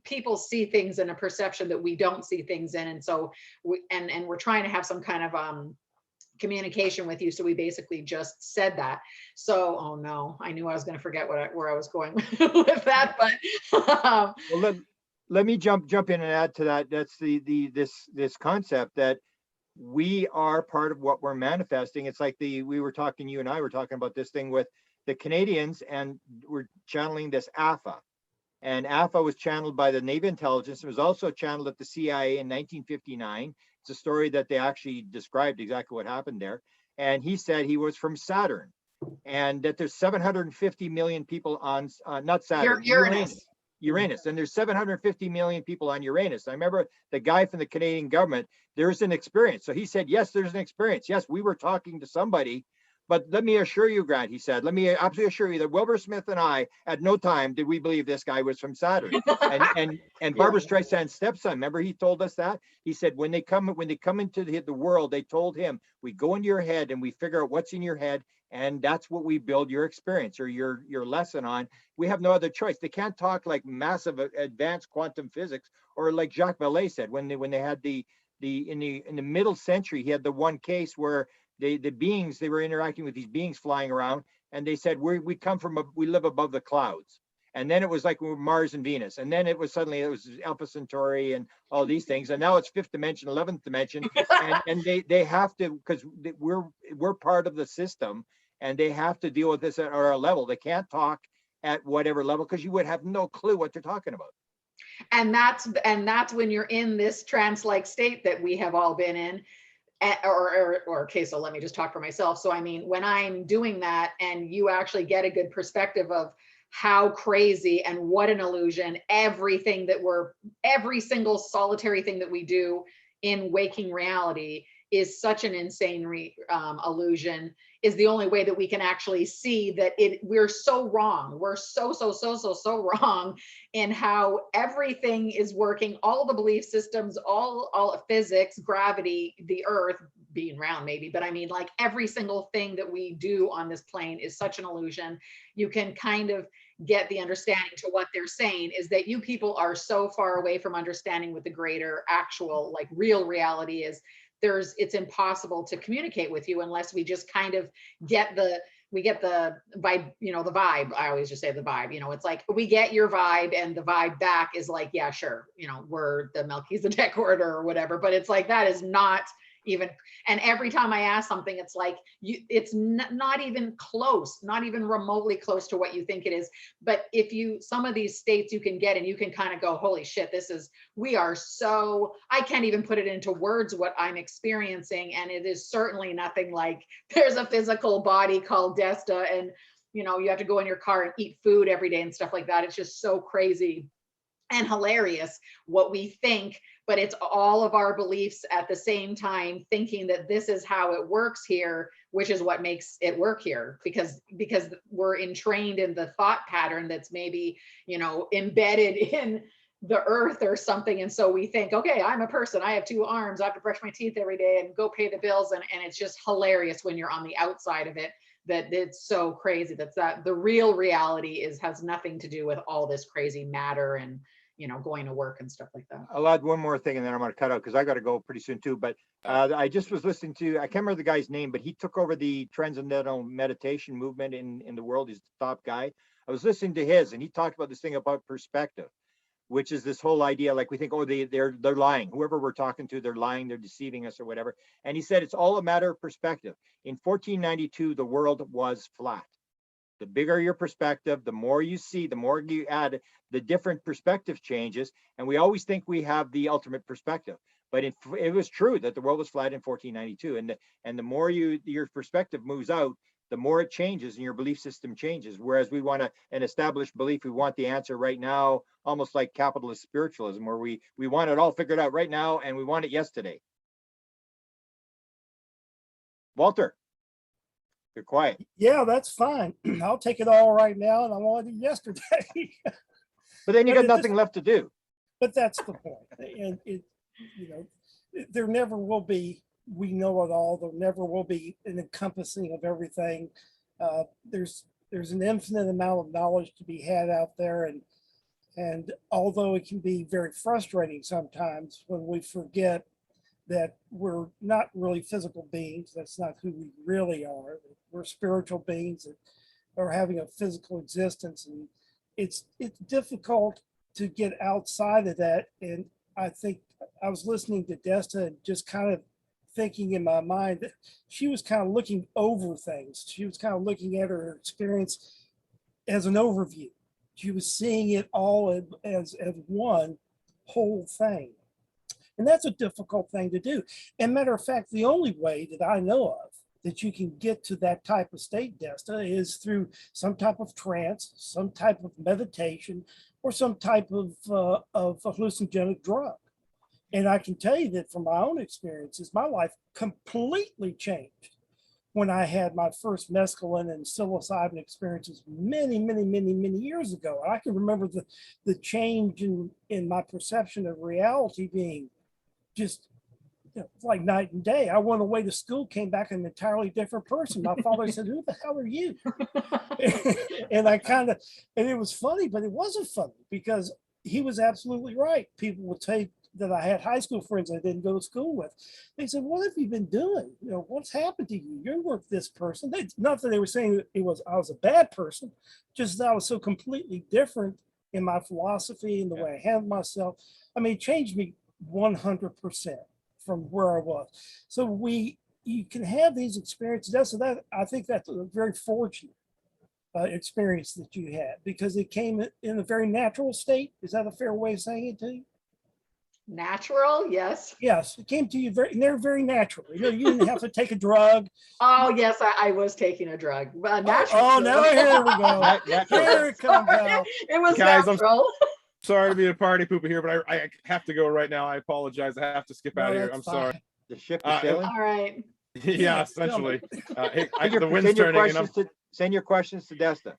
people see things in a perception that we don't see things in, and so we're trying to have some kind of communication with you. So we basically just said that. So, oh no, I knew I was going to forget where I was going with that, but well, let me jump in and add to that. That's this concept that we are part of what we're manifesting. It's like you and I were talking about this thing with the Canadians, and we're channeling this AFA. And AFA was channeled by the Navy intelligence. It was also channeled at the CIA in 1959. It's a story that they actually described exactly what happened there. And he said he was from Saturn, and that there's 750 million people on, not Saturn, Uranus. And there's 750 million people on Uranus. I remember the guy from the Canadian government, there's an experience. So he said, yes, there's an experience. Yes, we were talking to somebody But let me assure you, Grant, he said, let me absolutely assure you that Wilbur Smith and I, at no time did we believe this guy was from Saturn. And Barbara Streisand's stepson, remember he told us that? He said when they come into the world, they told him, we go into your head and we figure out what's in your head, and that's what we build your experience or your lesson on. We have no other choice. They can't talk like massive advanced quantum physics, or like Jacques Vallée said when they had in the middle century, he had the one case where the beings, they were interacting with these beings flying around, and they said we live above the clouds. And then it was like Mars and Venus, and then it was Alpha Centauri and all these things, and now it's 5th dimension, 11th dimension, and they have to, because we're part of the system, and they have to deal with this at our level. They can't talk at whatever level, because you would have no clue what they're talking about. And that's when you're in this trance-like state that we have all been in. Okay, so let me just talk for myself. So I mean, when I'm doing that and you actually get a good perspective of how crazy and what an illusion every single solitary thing that we do in waking reality is such an insane illusion, is the only way that we can actually see that we're so wrong. We're so wrong in how everything is working, all the belief systems, all physics, gravity, the earth being round maybe, but I mean, like every single thing that we do on this plane is such an illusion. You can kind of get the understanding to what they're saying is that you people are so far away from understanding what the greater actual, like real reality is. It's impossible to communicate with you unless we just kind of get the vibe, the vibe. I always just say the vibe, it's like we get your vibe, and the vibe back is like, yeah, sure, we're the Melchizedek order or whatever, but it's like, that is not even, and every time I ask something, it's like it's not even close, not even remotely close to what you think it is. But some of these states you can get, and you can kind of go, holy shit, I can't even put it into words what I'm experiencing, and it is certainly nothing like there's a physical body called Desta, and you have to go in your car and eat food every day and stuff like that. It's just so crazy and hilarious what we think, but it's all of our beliefs at the same time thinking that this is how it works here, which is what makes it work here, because we're entrained in the thought pattern that's maybe embedded in the earth or something. And so we think, okay, I'm a person, I have 2 arms, I have to brush my teeth every day and go pay the bills, and it's just hilarious when you're on the outside of it, that it's so crazy that the real reality has nothing to do with all this crazy matter and going to work and stuff like that. I'll add one more thing and then I'm going to cut out because I got to go pretty soon too. But I just was listening to, I can't remember the guy's name, but he took over the transcendental meditation movement in the world. He's the top guy. I was listening to his, and he talked about this thing about perspective, which is this whole idea, like we think, oh, they're lying. Whoever we're talking to, they're lying, they're deceiving us or whatever. And he said it's all a matter of perspective. In 1492, the world was flat. The bigger your perspective, the more you see, the more you add, the different perspective changes. And we always think we have the ultimate perspective. But it was true that the world was flat in 1492. And the more your perspective moves out, the more it changes and your belief system changes. Whereas we want an established belief, we want the answer right now, almost like capitalist spiritualism, where we want it all figured out right now and we want it yesterday. Walter. You're quiet. Yeah, that's fine. I'll take it all right now, and I wanted it yesterday. But then you got nothing left to do. But that's the point. And there never will be, we know it all. There never will be an encompassing of everything. There's an infinite amount of knowledge to be had out there, and although it can be very frustrating sometimes when we forget that we're not really physical beings, that's not who we really are. We're spiritual beings that are having a physical existence, and it's difficult to get outside of that. And I think I was listening to Desta and just kind of thinking in my mind that she was kind of looking over things. She was kind of looking at her experience as an overview. She was seeing it all as one whole thing. And that's a difficult thing to do. And matter of fact, the only way that I know of that you can get to that type of state, Desta, is through some type of trance, some type of meditation, or some type of hallucinogenic drug. And I can tell you that from my own experiences, my life completely changed when I had my first mescaline and psilocybin experiences many, many, many, many years ago. I can remember the change in my perception of reality being just, you know, like night and day. I went away to school, came back an entirely different person. My father said, "Who the hell are you?" And and it was funny, but it wasn't funny because he was absolutely right. People would say that I had high school friends I didn't go to school with. They said, "What have you been doing? You know, what's happened to you? You weren't this person." Not that they were saying that I was a bad person, just that I was so completely different in my philosophy and the way I handled myself. I mean, it changed me 100% from where I was. So you can have these experiences. That I think that's a very fortunate experience that you had because it came in a very natural state. Is that a fair way of saying it to you? Natural, yes. Yes, it came to you they're very natural. You know, you didn't have to take a drug. Oh, yes, I was taking a drug. Natural. Oh, now here we go. Natural. Here it comes out. It was Guys, natural. Sorry to be a party pooper here, but I have to go right now. I apologize. I have to skip out of here. that's I'm fine. sorry. The ship is sailing. All right. Yeah, essentially. Hey, Send your- the wind's send your turning, and questions to- Send your questions to Desta.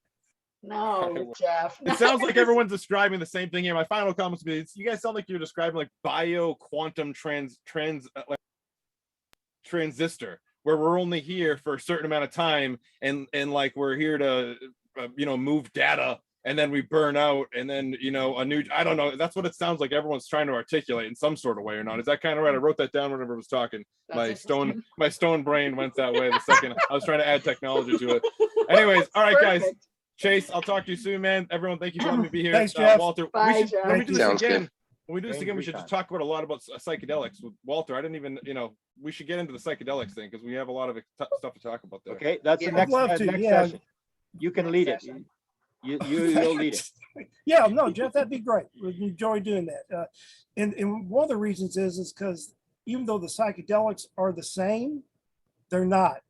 No, Jeff. it sounds like everyone's describing the same thing here. My final comments would be: you guys sound like you're describing like bio quantum like transistor, where we're only here for a certain amount of time, and like we're here to move data, and then we burn out, and then I don't know. That's what it sounds like everyone's trying to articulate in some sort of way or not. Is that kind of right? I wrote that down whenever I was talking. That's My stone brain went that way the second I was trying to add technology to it. Anyways, all right, guys. Perfect. Chase, I'll talk to you soon, man. Everyone, thank you for letting me be here. Thanks, Jeff. Walter, Bye, Jeff. When we do this Sounds again, good. when we do this again, we should just talk about a lot about psychedelics with Walter. I didn't even, we should get into the psychedelics thing because we have a lot of stuff to talk about there. Okay, that's Yeah. the next, I'd love to, next yeah. session. You can lead it. Session. You'll lead it. Yeah, no, Jeff, that'd be great. We'd enjoy doing that. And one of the reasons is because even though the psychedelics are the same, they're not.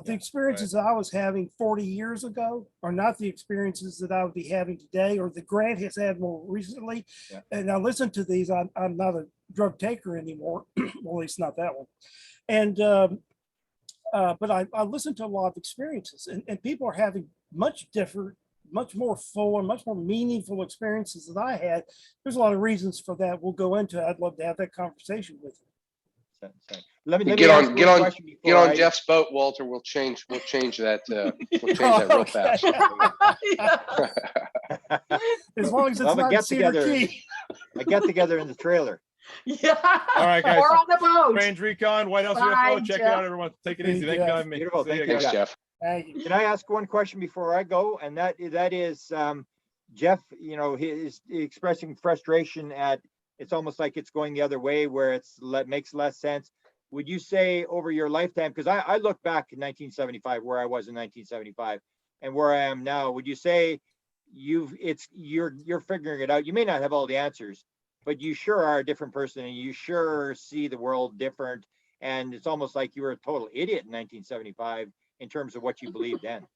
The experiences that I was having 40 years ago are not the experiences that I would be having today or that Grant has had more recently. Yeah. And I listen to these. I'm not a drug taker anymore, well, at least not that one. And but I listen to a lot of experiences, and people are having much different, much more full and much more meaningful experiences than I had. There's a lot of reasons for that. We'll go into it. I'd love to have that conversation with you. Let me Get ask on one question before I- Jeff's boat, Walter. We'll change that. We'll change that real fast. As long as it's Well, not get Cedar together. Key. A get together in the trailer. Yeah. All right, guys. Or on the boat. Strange Recon, White House Bye, UFO. Check it Jeff. out, everyone. Take it easy. Thank you Jeff. for having me. Beautiful. See you Thank you, guys. Thanks, Jeff. Thank you. Can I ask one question before I go? And that is, Jeff, he's expressing frustration at, it's almost like it's going the other way where makes less sense. Would you say over your lifetime, because I look back in 1975, where I was in 1975 and where I am now, would you say you're figuring it out? You may not have all the answers, but you sure are a different person and you sure see the world different. And it's almost like you were a total idiot in 1975 in terms of what you believed then.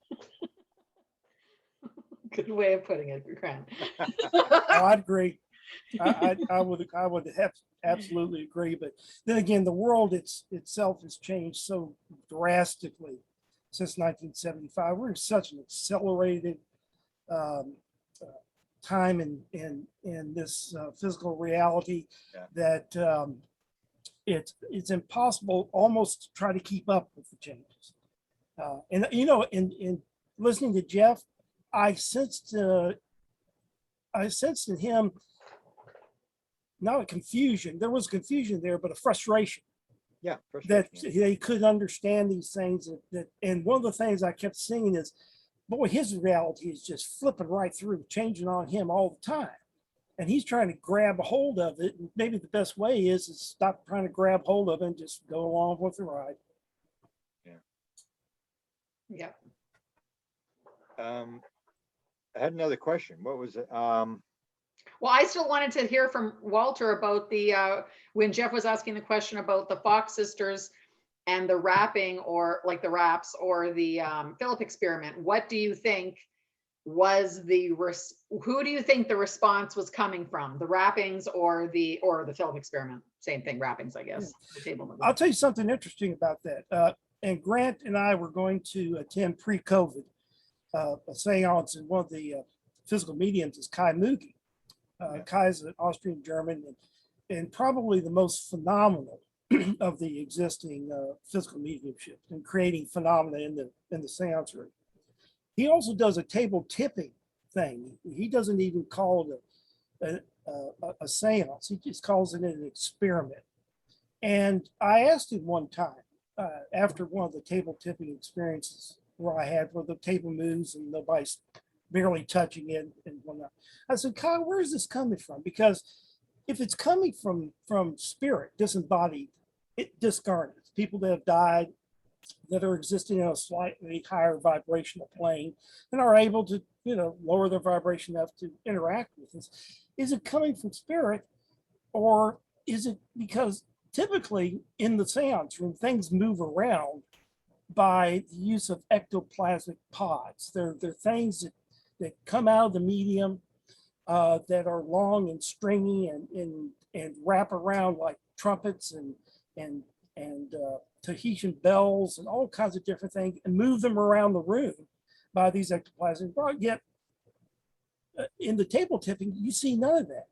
Good way of putting it, Grant. Oh, I'd agree. I would have absolutely agree. But then again, the world itself has changed so drastically since 1975. We're in such an accelerated time in this physical reality that it's impossible almost to try to keep up with the changes. In listening to Jeff, I sensed in him not a confusion. There was confusion there, but a frustration. Yeah, That frustration, they couldn't understand these things. And one of the things I kept seeing is, boy, his reality is just flipping right through, changing on him all the time. And he's trying to grab a hold of it. And maybe the best way is to stop trying to grab hold of it and just go along with the ride. Yeah. I had another question. What was it? Well, I still wanted to hear from Walter about the, when Jeff was asking the question about the Fox sisters and the rapping, or like the raps, or the Philip experiment. What do you think was who do you think the response was coming from? The rappings or the Philip experiment? Same thing, rappings, I guess. The table movement. I'll tell you something interesting about that. and Grant and I were going to attend pre-COVID a seance, and one of the physical mediums is Kai Mugi. Kai is an Austrian German and probably the most phenomenal of the existing physical mediumship and creating phenomena in the seance room. He also does a table tipping thing. He doesn't even call it a seance. He just calls it an experiment. And I asked him one time after one of the table tipping experiences where I had where the table moves and nobody's barely touching it and whatnot. I said, Kyle, where is this coming from? Because if it's coming from spirit, disembodied, it discarnates people that have died, that are existing in a slightly higher vibrational plane and are able to, lower their vibration enough to interact with us. Is it coming from spirit, or is it because typically in the seance room, things move around by the use of ectoplasmic pods? They're things that come out of the medium that are long and stringy and wrap around like trumpets and Tahitian bells and all kinds of different things and move them around the room by these ectoplasmic pods. Yet in the table tipping, you see none of that.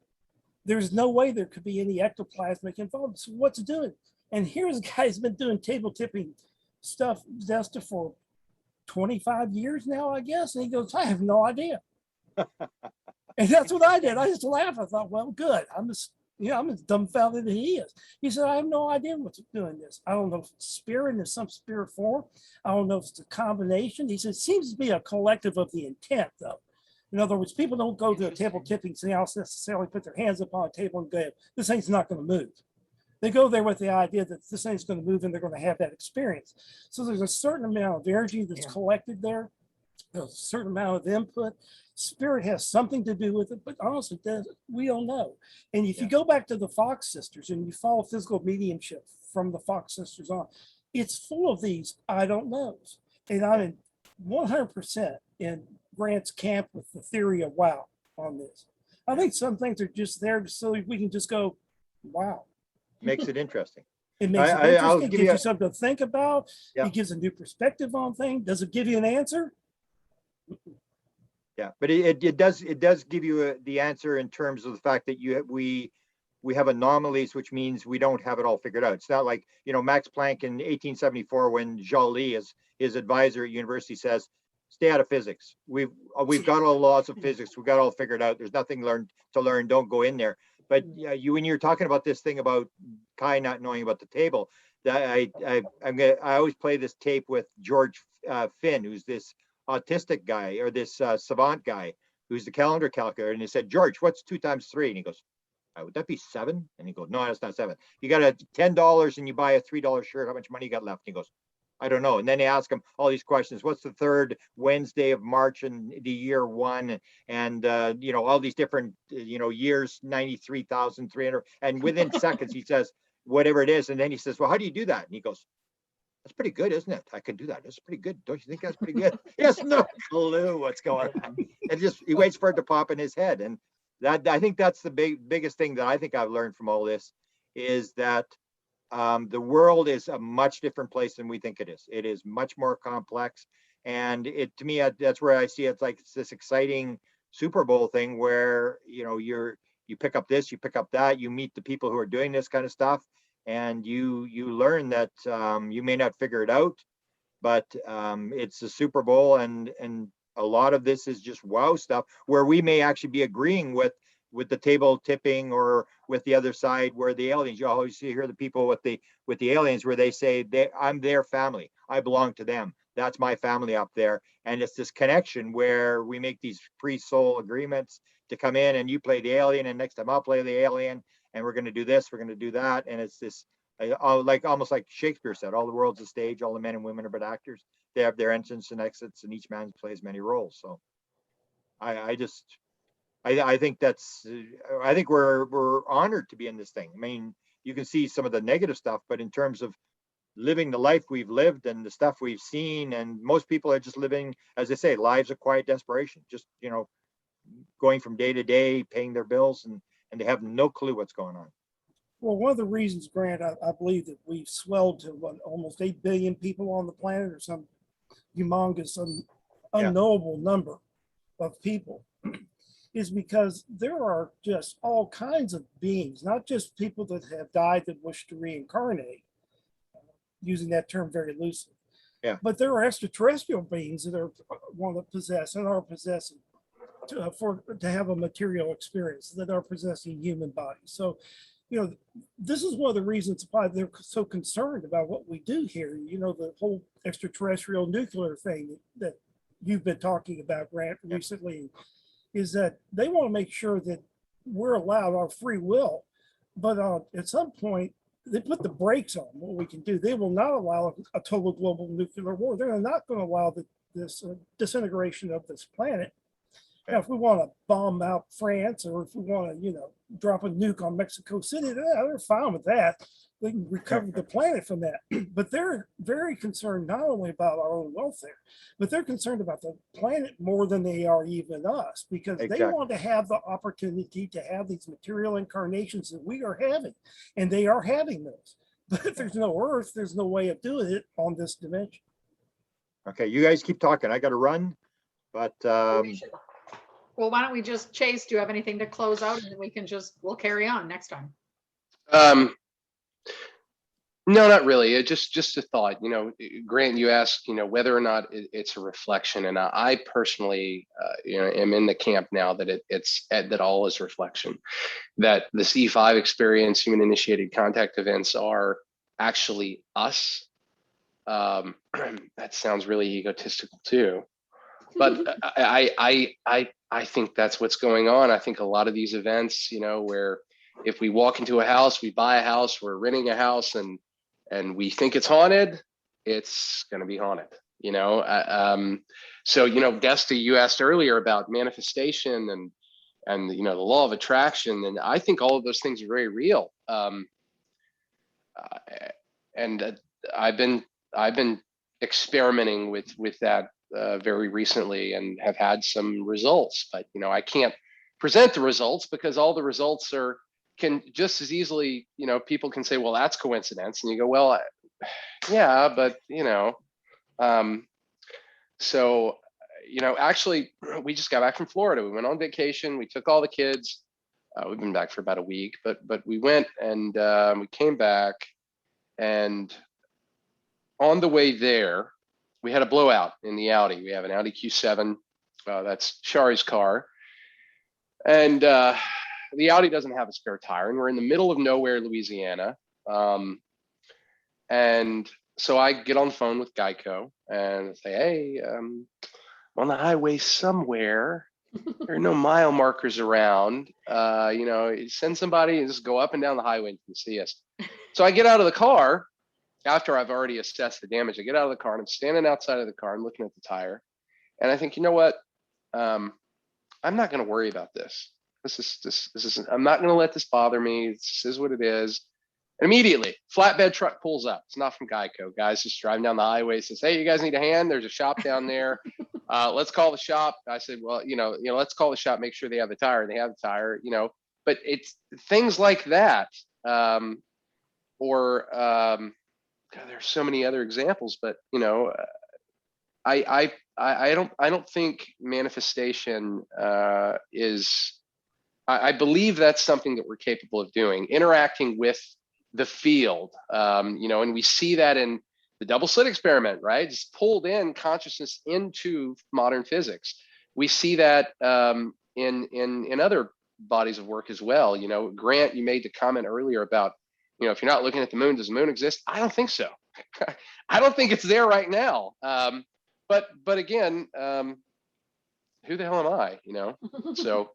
There's no way there could be any ectoplasmic involvement. So what's it doing? And here's a guy who's been doing table tipping stuff, Desta, for 25 years now, I guess. And he goes, I have no idea. And that's what I did. I just laughed. I thought, well, good. I'm as dumbfounded as he is. He said, I have no idea what's doing this. I don't know if it's spirit in some spirit form. I don't know if it's a combination. He said, it seems to be a collective of the intent, though. In other words, people don't go to a table tipping seance necessarily put their hands up on a table and go, this thing's not going to move. They go there with the idea that this thing's going to move and they're going to have that experience. So there's a certain amount of energy that's collected there. There's a certain amount of input. Spirit has something to do with it, but honestly, we don't know. And if you go back to the Fox sisters and you follow physical mediumship from the Fox sisters on, it's full of these I don't knows. And I'm in 100% in Grant's camp with the theory of wow on this. I think some things are just there so we can just go, wow. Makes it interesting. It makes it interesting. It gives you something to think about. It gives a new perspective on things. Does it give you an answer? Yeah, but it does give you the answer in terms of the fact that we have anomalies, which means we don't have it all figured out. It's not like, Max Planck in 1874 when Joly, his advisor at university, says, stay out of physics. We've got all the laws of physics. We've got all figured out. There's nothing to learn. Don't go in there. But when you're talking about this thing about Kai not knowing about the table, I always play this tape with George Finn, who's this autistic guy or this savant guy who's the calendar calculator. And he said, George, what's 2 times 3? And he goes, would that be 7? And he goes, no, that's not 7. You got a $10 and you buy a $3 shirt. How much money you got left? And he goes, I don't know. And then they ask him all these questions. What's the 3rd Wednesday of March in the year 1? And, all these different, years, 93,300. And within seconds, he says, whatever it is. And then he says, well, how do you do that? And he goes, that's pretty good, isn't it? I can do that. That's pretty good. Don't you think that's pretty good? He has no clue what's going on. And he waits for it to pop in his head. And that, I think that's the biggest thing that I think I've learned from all this is that the world is a much different place than we think it is. It is much more complex. And to me, that's where I see it's like it's this exciting Super Bowl thing where, you pick up this, you pick up that, you meet the people who are doing this kind of stuff. And you learn that you may not figure it out, but it's a Super Bowl, and a lot of this is just wow stuff where we may actually be agreeing with the table tipping or with the other side where the aliens. You always hear the people with the aliens where they say I'm their family, I belong to them. That's my family up there, and it's this connection where we make these pre-soul agreements to come in, and you play the alien, and next time I'll play the alien. And we're going to do this, we're going to do that. And it's this, almost like Shakespeare said, all the world's a stage, all the men and women are but actors. They have their entrance and exits, and each man plays many roles. So I think we're honored to be in this thing. I mean, you can see some of the negative stuff, but in terms of living the life we've lived and the stuff we've seen, and most people are just living, as they say, lives of quiet desperation, just, going from day to day, paying their bills, and they have no clue what's going on. Well, one of the reasons, Grant, I believe that we've swelled to what, almost 8 billion people on the planet, or some humongous, unknowable number of people, is because there are just all kinds of beings, not just people that have died that wish to reincarnate, using that term very loosely. Yeah. But there are extraterrestrial beings that are want to possess and are possessing to have a material experience, that are possessing human bodies. So, this is one of the reasons why they're so concerned about what we do here. The whole extraterrestrial nuclear thing that you've been talking about, Grant, recently, is that they want to make sure that we're allowed our free will, but at some point they put the brakes on what we can do. They will not allow a total global nuclear war. They're not going to allow this disintegration of this planet. Now, if we want to bomb out France, or if we want to, drop a nuke on Mexico City, they're fine with that. They can recover the planet from that. But they're very concerned not only about our own welfare, but they're concerned about the planet more than they are even us, because they want to have the opportunity to have these material incarnations that we are having, and they are having those. But if there's no Earth, there's no way of doing it on this dimension. Okay, you guys keep talking. I got to run, but Well, why don't we just, Chase, do you have anything to close out, and then we'll carry on next time. No, not really. Just a thought. Grant, you asked, whether or not it's a reflection, and I personally, am in the camp now that that all is reflection. That the C5 experience, human-initiated contact events, are actually us. That sounds really egotistical too, but I think that's what's going on. I think a lot of these events, where if we walk into a house, we buy a house, we're renting a house, and we think it's haunted, it's going to be haunted, So, Desta, you asked earlier about manifestation and the law of attraction, and I think all of those things are very real. And I've been experimenting with that very recently, and have had some results, but I can't present the results, because all the results can just as easily, people can say, well, that's coincidence, and you go, well, yeah, but so actually, we just got back from Florida. We went on vacation, we took all the kids. We've been back for about a week, but we went, and we came back, and on the way there, we had a blowout in the Audi. We have an Audi Q7. That's Shari's car. And the Audi doesn't have a spare tire, and we're in the middle of nowhere, Louisiana. And so I get on the phone with Geico and say, hey, I'm on the highway somewhere. There are no mile markers around. Send somebody and just go up and down the highway and see us. So I get out of the car after I've already assessed the damage. I get out of the car, and I'm standing outside of the car and looking at the tire. And I think, you know what? I'm not going to worry about this. I'm not going to let this bother me. This is what it is. And immediately, flatbed truck pulls up. It's not from Geico. Guys just driving down the highway, says, hey, you guys need a hand? There's a shop down there. Let's call the shop. I said, well, let's call the shop, make sure they have the tire. And they have the tire, but it's things like that. God, there's so many other examples, but I don't think manifestation is. I believe that's something that we're capable of doing, interacting with the field, and we see that in the double slit experiment, right? Just pulled in consciousness into modern physics. We see that in other bodies of work as well. Grant, you made the comment earlier about, if you're not looking at the moon, does the moon exist? I don't think so. I don't think it's there right now. But again, who the hell am I? So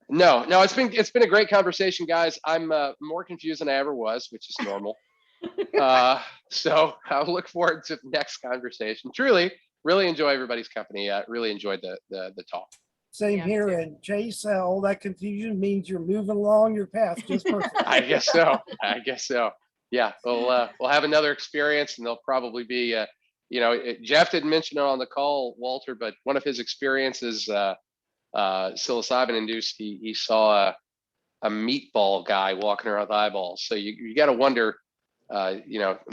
no, it's been a great conversation, guys. I'm more confused than I ever was, which is normal. So I'll look forward to the next conversation. Truly, really enjoy everybody's company. I really enjoyed the talk. Same here. And Chase, all that confusion means you're moving along your path just perfect. I guess so. Yeah, we'll have another experience, and there'll probably be, Jeff didn't mention it on the call, Walter, but one of his experiences, psilocybin induced, he saw a meatball guy walking around with eyeballs. So you got to wonder,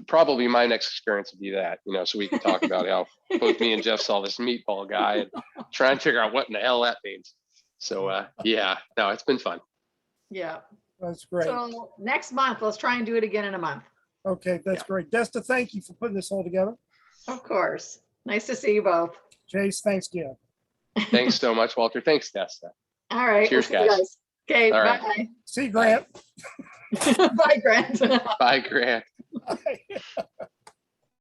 probably my next experience would be that, so we can talk about how both me and Jeff saw this meatball guy and try and figure out what in the hell that means. So yeah, no, it's been fun. Yeah. That's great. So next month, let's try and do it again in a month. Okay, that's great. Desta, thank you for putting this all together. Of course. Nice to see you both. Chase, thanks again. Thanks so much, Walter. Thanks, Desta. All right. Cheers, we'll see you guys. Okay, All right. bye. See you, Grant. Bye, Grant. Bye, Grant. Bye.